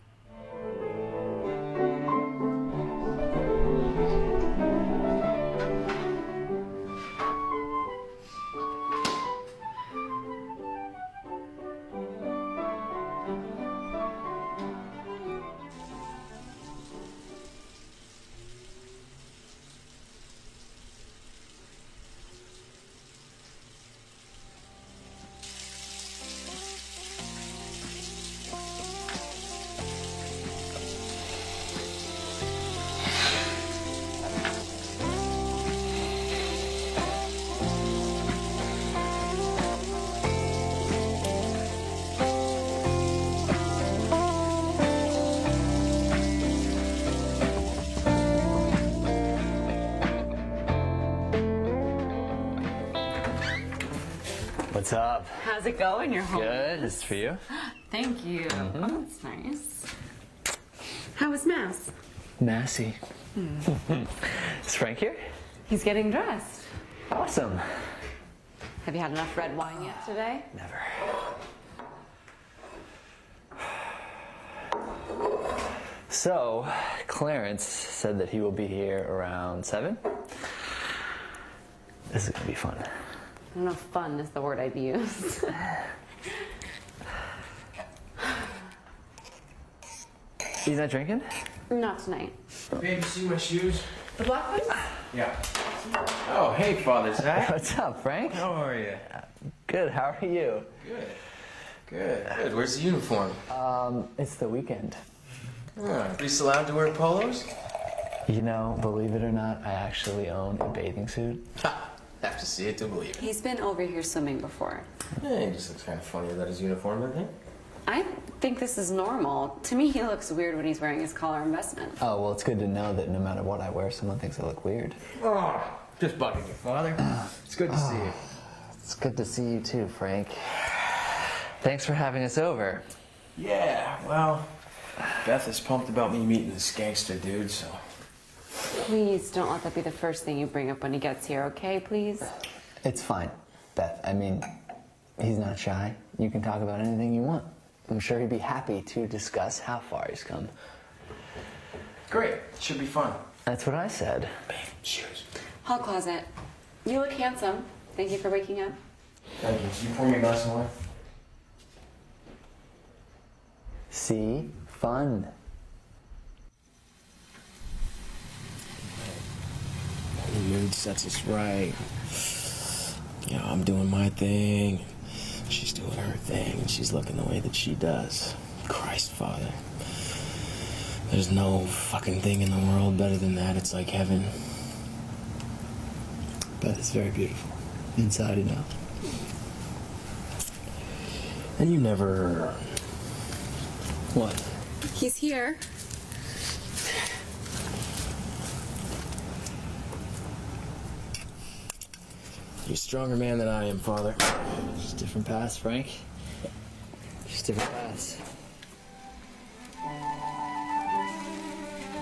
What's up? How's it going? You're home. Good. This is for you. Thank you. Oh, that's nice. How was Mass? Massey. Is Frank here? He's getting dressed. Awesome. Have you had enough red wine yet today? Never. So, Clarence said that he will be here around 7. This is gonna be fun. I don't know if fun is the word I'd use. He's not drinking? Not tonight. Babe, you see my shoes? The black ones? Yeah. Oh, hey, Father's Day. What's up, Frank? How are you? Good, how are you? Good. Good. Where's the uniform? It's the weekend. Are we still allowed to wear polos? You know, believe it or not, I actually own a bathing suit. Ha! Have to see it to believe it. He's been over here swimming before. Yeah, he just looks kind of funny without his uniform, doesn't he? I think this is normal. To me, he looks weird when he's wearing his collar and vestment. Oh, well, it's good to know that no matter what I wear, someone thinks I look weird. Oh, just bugging your father. It's good to see you. It's good to see you too, Frank. Thanks for having us over. Yeah, well, Beth is pumped about me meeting this gangster dude, so... Please don't let that be the first thing you bring up when he gets here, okay, please? It's fine, Beth. I mean, he's not shy. You can talk about anything you want. I'm sure he'd be happy to discuss how far he's come. Great. Should be fun. That's what I said. Babe, cheers. Hall closet. You look handsome. Thank you for waking up. Thank you. You pour me a glass of wine? See? Fun. The mood sets us right. You know, I'm doing my thing. She's doing her thing, and she's looking the way that she does. Christ, Father. There's no fucking thing in the world better than that. It's like heaven. Beth is very beautiful. Inside and out. And you never... What? He's here. You're a stronger man than I am, Father. Just different paths, Frank. Just different paths.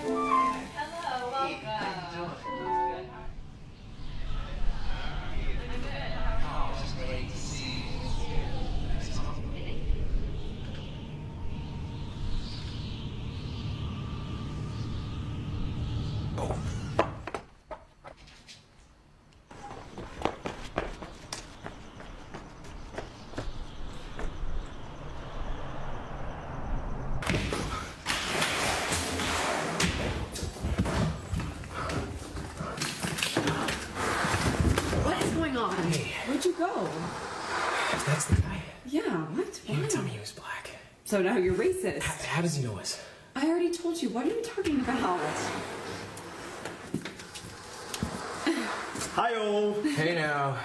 Hello, welcome. Where'd you go? That's the guy? Yeah, what? He didn't tell me he was black. So now you're racist. How does he know us? I already told you. What are you talking about? Hi-oh. Hey now.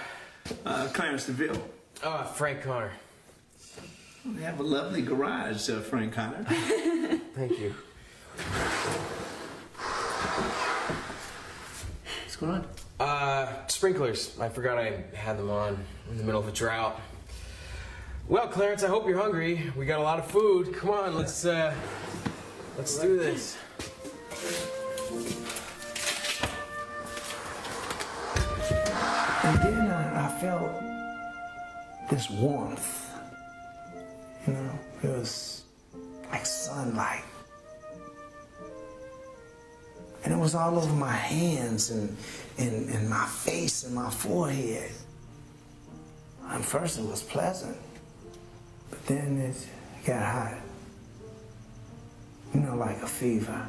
Clarence DeVille. Frank Connor. We have a lovely garage, Frank Connor. Thank you. What's going on? Sprinklers. I forgot I had them on in the middle of a drought. Well, Clarence, I hope you're hungry. We got a lot of food. Come on, let's do this. And then I felt this warmth. You know, it was like sunlight. And it was all over my hands and my face and my forehead. And first it was pleasant, but then it got hot. You know, like a fever.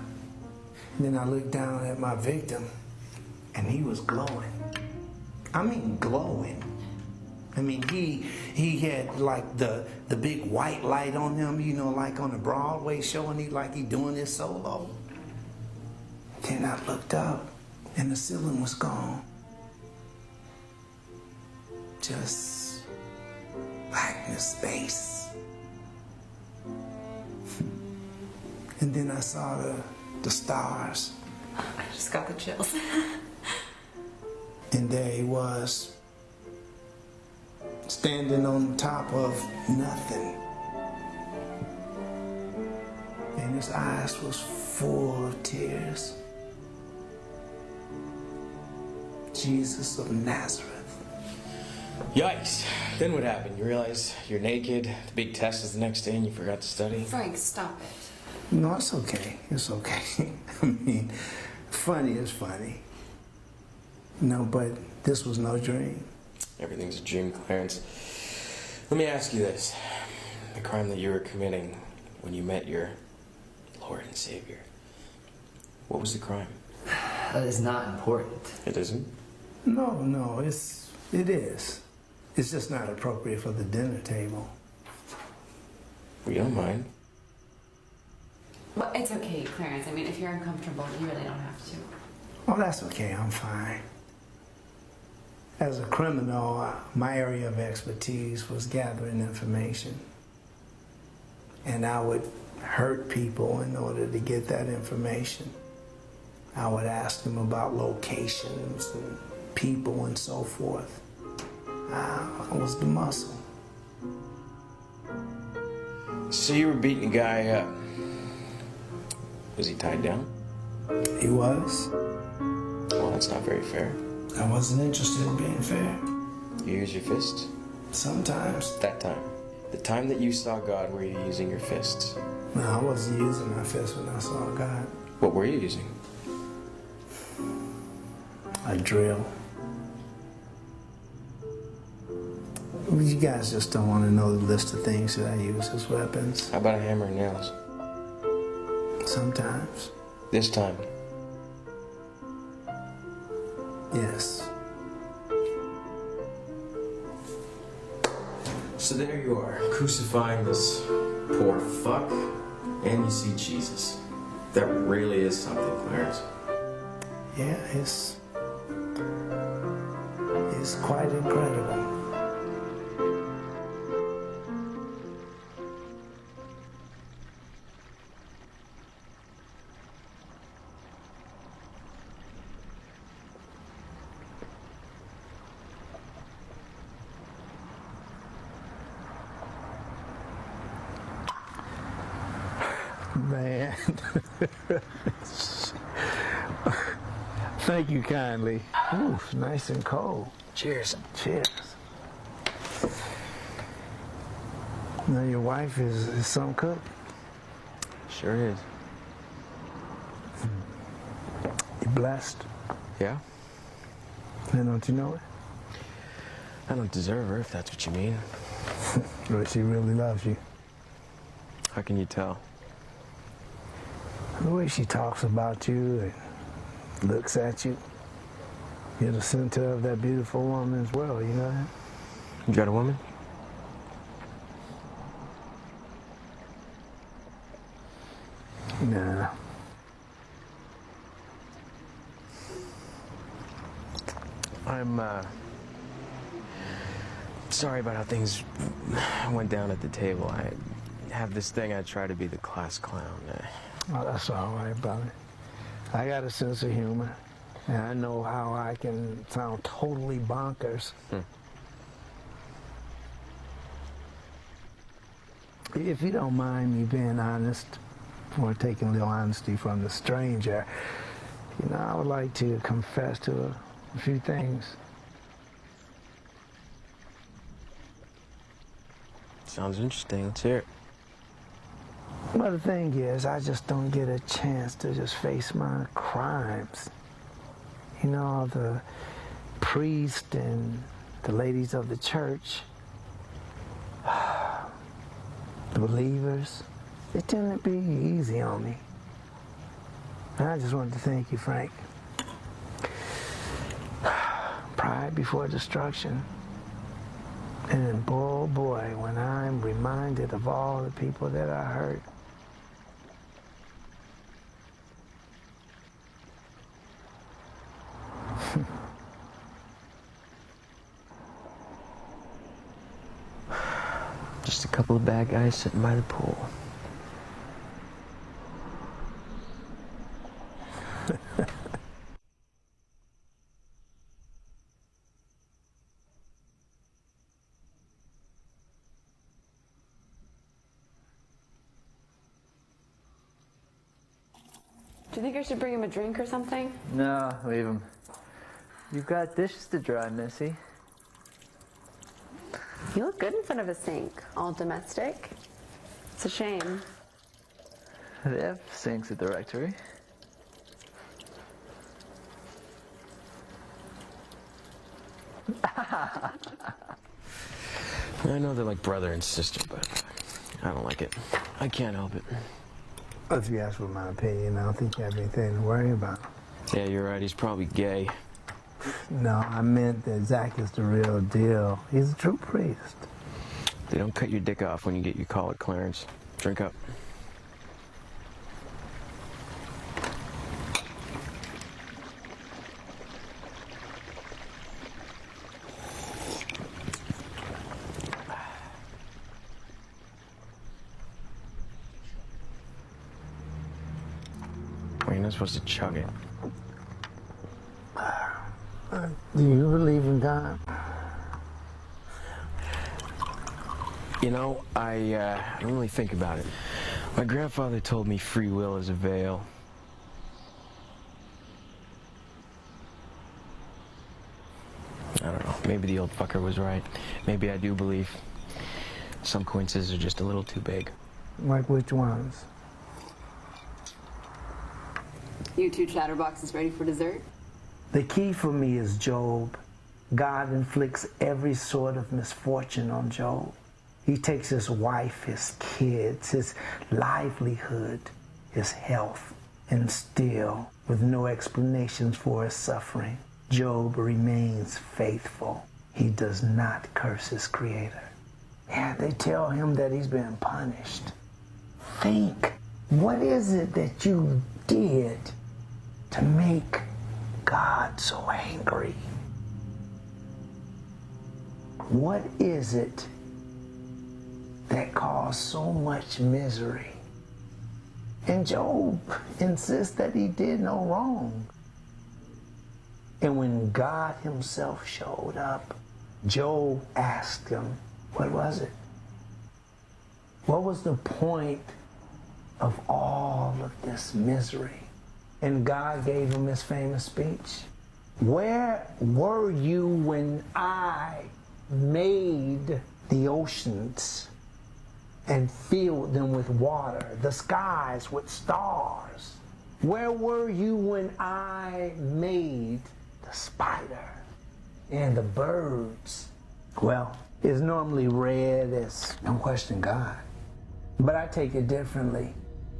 And then I looked down at my victim, and he was glowing. I mean, glowing. I mean, he had like the big white light on him, you know, like on a Broadway show, and he doing his solo. Then I looked up, and the ceiling was gone. Just blackness, space. And then I saw the stars. I just got the chills. And there he was, standing on top of nothing. And his eyes was full of tears. Jesus of Nazareth. Yikes. Then what happened? You realize you're naked, the big test is the next day, and you forgot to study? Frank, stop it. No, it's okay. It's okay. I mean, funny is funny. No, but this was no dream. Everything's a dream, Clarence. Let me ask you this. The crime that you were committing when you met your Lord and Savior, what was the crime? That is not important. It isn't? No, it is. It's just not appropriate for the dinner table. We don't mind. Well, it's okay, Clarence. I mean, if you're uncomfortable, you really don't have to. Oh, that's okay. I'm fine. As a criminal, my area of expertise was gathering information. And I would hurt people in order to get that information. I would ask them about locations and people and so forth. I was the muscle. So you were beating a guy up. Was he tied down? He was. Well, that's not very fair. I wasn't interested in being fair. You use your fists? Sometimes. That time. The time that you saw God, were you using your fists? No, I wasn't using my fists when I saw God. What were you using? A drill. You guys just don't want to know the list of things that I use as weapons. How about a hammer and nails? Sometimes. This time? Yes. So there you are, crucifying this poor fuck, and you see Jesus. That really is something, Clarence. Yeah, it's quite incredible. Man. Thank you kindly. Oof, nice and cold. Cheers. Cheers. Now your wife is some cook? Sure is. You blessed? Yeah? And don't you know it? I don't deserve her, if that's what you mean. But she really loves you. How can you tell? The way she talks about you and looks at you. You're the center of that beautiful woman's world, you know that? You got a woman? Nah. I'm, sorry about how things went down at the table. I have this thing, I try to be the class clown. Oh, that's all right, brother. I got a sense of humor, and I know how I can sound totally bonkers. If you don't mind me being honest, or taking a little honesty from the stranger, you know, I would like to confess to a few things. Sounds interesting. Let's hear it. Well, the thing is, I just don't get a chance to just face my crimes. You know, the priest and the ladies of the church, the believers, they tend to be easy on me. And I just wanted to thank you, Frank. Pride before destruction. And boy, oh boy, when I'm reminded of all the people that I hurt. Just a couple of bad guys sitting by the pool. you think I should bring him a drink or something? No, leave him. You've got dishes to dry, Missy. You look good in front of a sink, all domestic. It's a shame. They have sinks at the rectory. I know they're like brother and sister, but I don't like it. I can't help it. If you ask for my opinion, I don't think you have anything to worry about. Yeah, you're right. He's probably gay. No, I meant that Zach is the real deal. He's a true priest. They don't cut your dick off when you get your call at Clarence. Drink up. Well, you're not supposed to chug it. Do you believe in God? You know, I don't really think about it. My grandfather told me free will is a veil. I don't know. Maybe the old fucker was right. Maybe I do believe. Some coincidences are just a little too big. Like which ones? You two chatterboxes ready for dessert? The key for me is Job. God inflicts every sort of misfortune on Job. He takes his wife, his kids, his livelihood, his health, and still, with no explanations for his suffering, Job remains faithful. He does not curse his creator. Yeah, they tell him that he's been punished. Think, what is it that you did to make God so angry? What is it that caused so much misery? And Job insists that he did no wrong. And when God himself showed up, Job asked him, what was it? What was the point of all of this misery? And God gave him his famous speech. Where were you when I made the oceans and filled them with water, the skies with stars? Where were you when I made the spider and the birds? Well, it's normally read as don't question God, but I take it differently.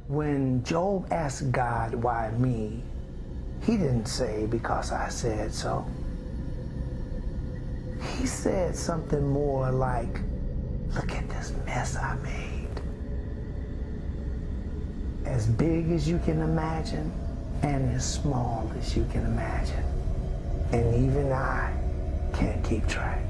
When Job asked God, why me? He didn't say because I said so. He said something more like, look at this mess I made. As big as you can imagine and as small as you can imagine. And even I can't keep track.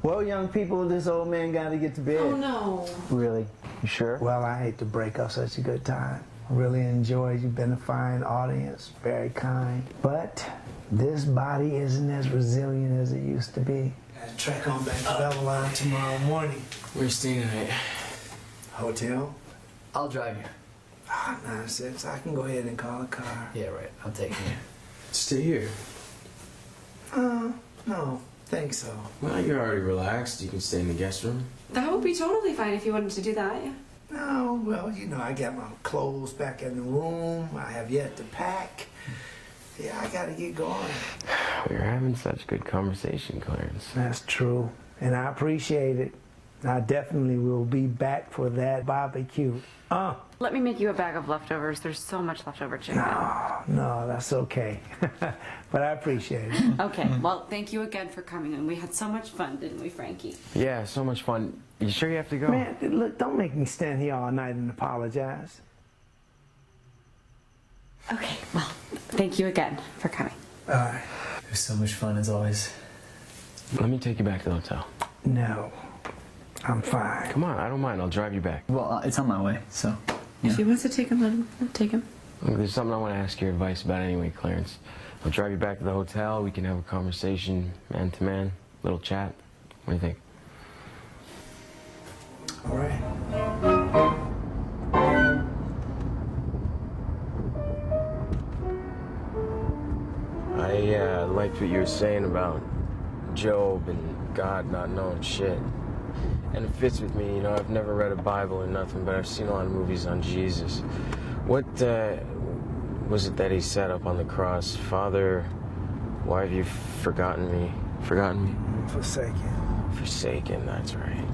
Well, young people, this old man got to get to bed. Oh, no. Really? You sure? Well, I hate to break up such a good time. Really enjoyed. You've been a fine audience, very kind. But this body isn't as resilient as it used to be. Got to trek on back to Babylon tomorrow morning. We're staying tonight. Hotel? I'll drive you. Ah, nonsense. I can go ahead and call a car. Yeah, right. I'll take you. Stay here. No. Think so. Well, you're already relaxed. You can stay in the guest room. That would be totally fine if you wanted to do that, yeah. No, well, you know, I got my clothes back in the room. I have yet to pack. Yeah, I gotta get going. We're having such good conversation, Clarence. That's true, and I appreciate it. I definitely will be back for that barbecue. Let me make you a bag of leftovers. There's so much leftover chicken. No, that's okay. But I appreciate it. Okay, well, thank you again for coming, and we had so much fun, didn't we, Frankie? Yeah, so much fun. You sure you have to go? Man, look, don't make me stand here all night and apologize. Okay, well, thank you again for coming. All right. It was so much fun, as always. Let me take you back to the hotel. No, I'm fine. Come on, I don't mind. I'll drive you back. Well, it's on my way, so... Yeah. If he wants to take him, let him take him. Look, there's something I want to ask your advice about anyway, Clarence. I'll drive you back to the hotel. We can have a conversation, man to man, little chat. What do you think? All right. I liked what you were saying about Job and God not knowing shit. And it fits with me, you know, I've never read a Bible or nothing, but I've seen a lot of movies on Jesus. What was it that he said up on the cross? Father, why have you forgotten me? Forgotten me? Forsaken. Forsaken, that's right.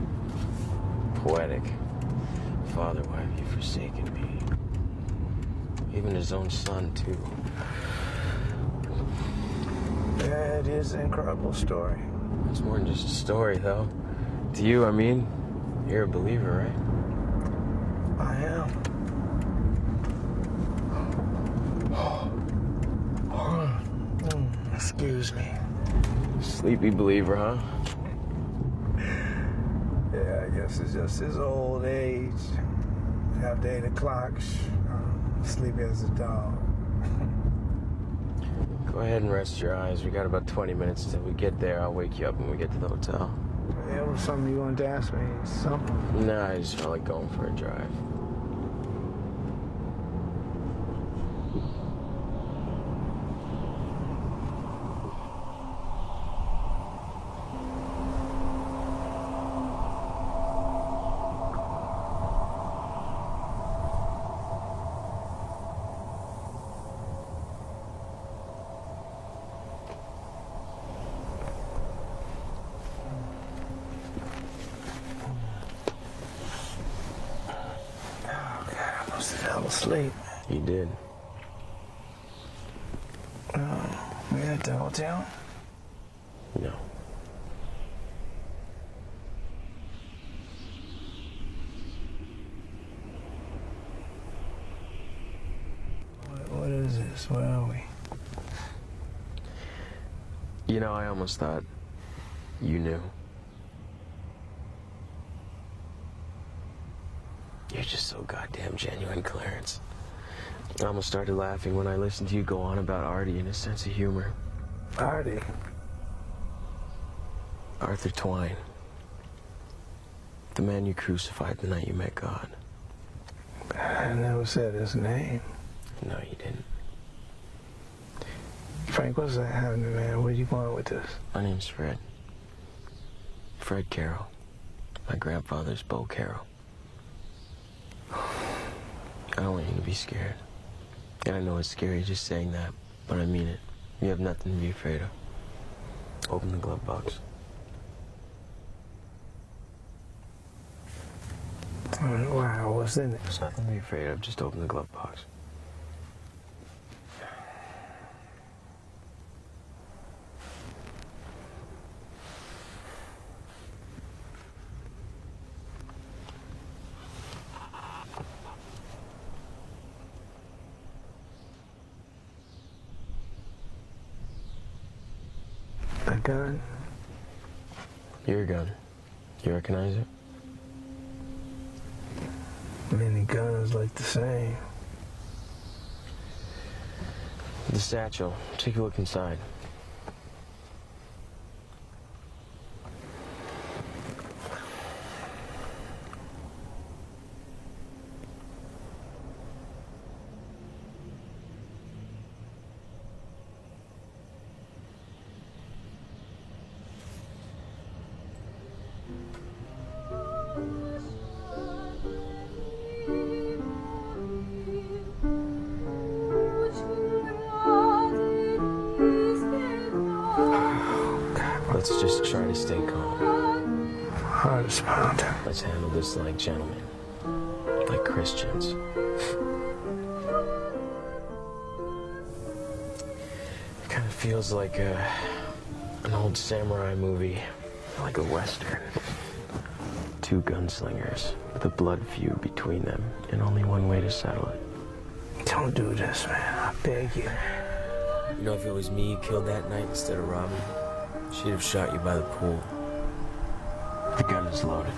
Poetic. Father, why have you forsaken me? Even his own son, too. Yeah, it is an incredible story. It's more than just a story, though. To you, I mean, you're a believer, right? I am. Excuse me. Sleepy believer, huh? Yeah, I guess it's just his old age. After 8 o'clock, sleepy as a dog. Go ahead and rest your eyes. We got about 20 minutes till we get there. I'll wake you up when we get to the hotel. Yeah, it was something you wanted to ask me. Something? Nah, I just felt like going for a drive. Asleep. You did. We at the hotel? No. What is this? Where are we? You know, I almost thought you knew. You're just so goddamn genuine, Clarence. I almost started laughing when I listened to you go on about Artie and his sense of humor. Artie? Arthur Twine. The man you crucified the night you met God. I never said his name. No, you didn't. Frank, what's that happening, man? Where you going with this? My name's Fred. Fred Carroll. My grandfather's Bo Carroll. I don't want you to be scared. And I know it's scary just saying that, but I mean it. You have nothing to be afraid of. Open the glove box. Wow, what's in it? There's nothing to be afraid of. Just open the glove box. A gun? Your gun. You recognize it? Many guns look the same. The satchel. Take a look inside. Let's just try to stay calm. Heart pounding. Let's handle this like gentlemen. Like Christians. It kind of feels like an old samurai movie. Like a western. Two gunslingers with a blood feud between them and only one way to settle it. Don't do this, man. I beg you. You know, if it was me you killed that night instead of Robin, she'd have shot you by the pool. The gun is loaded.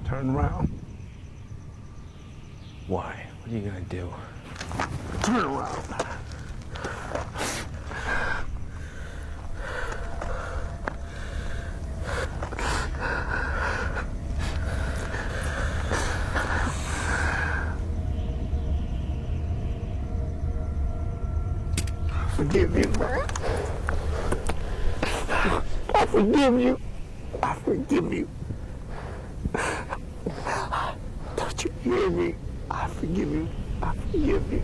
Turn around. Why? What are you gonna do? Turn around. Forgive you, man. I forgive you. I forgive you. Don't you hear me? I forgive you. I forgive you.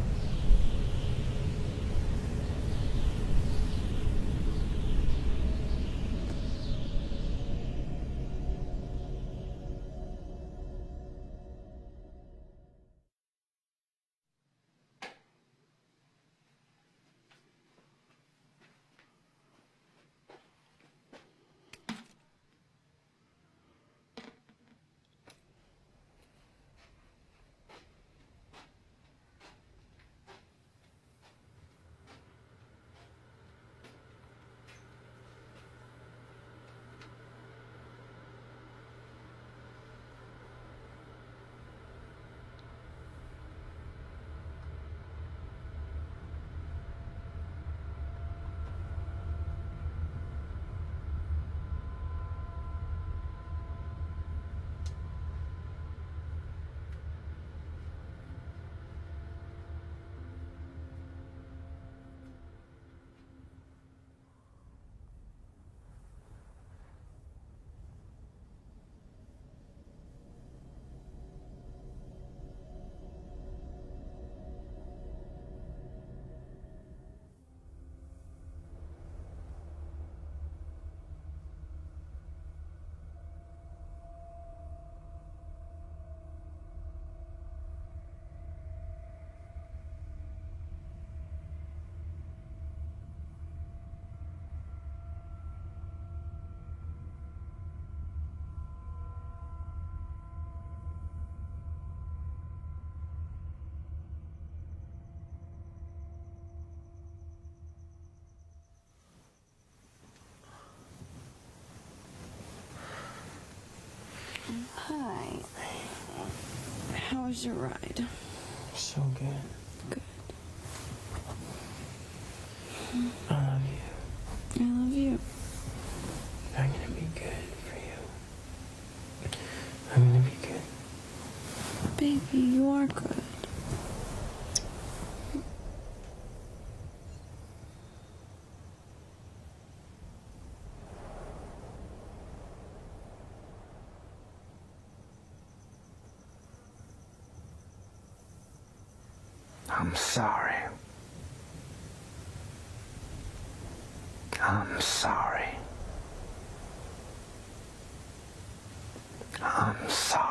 Hi. How was your ride? So good. Good. I love you. I love you. I'm gonna be good for you. I'm gonna be good. Baby, you are good. I'm sorry. I'm sorry. I'm sorry.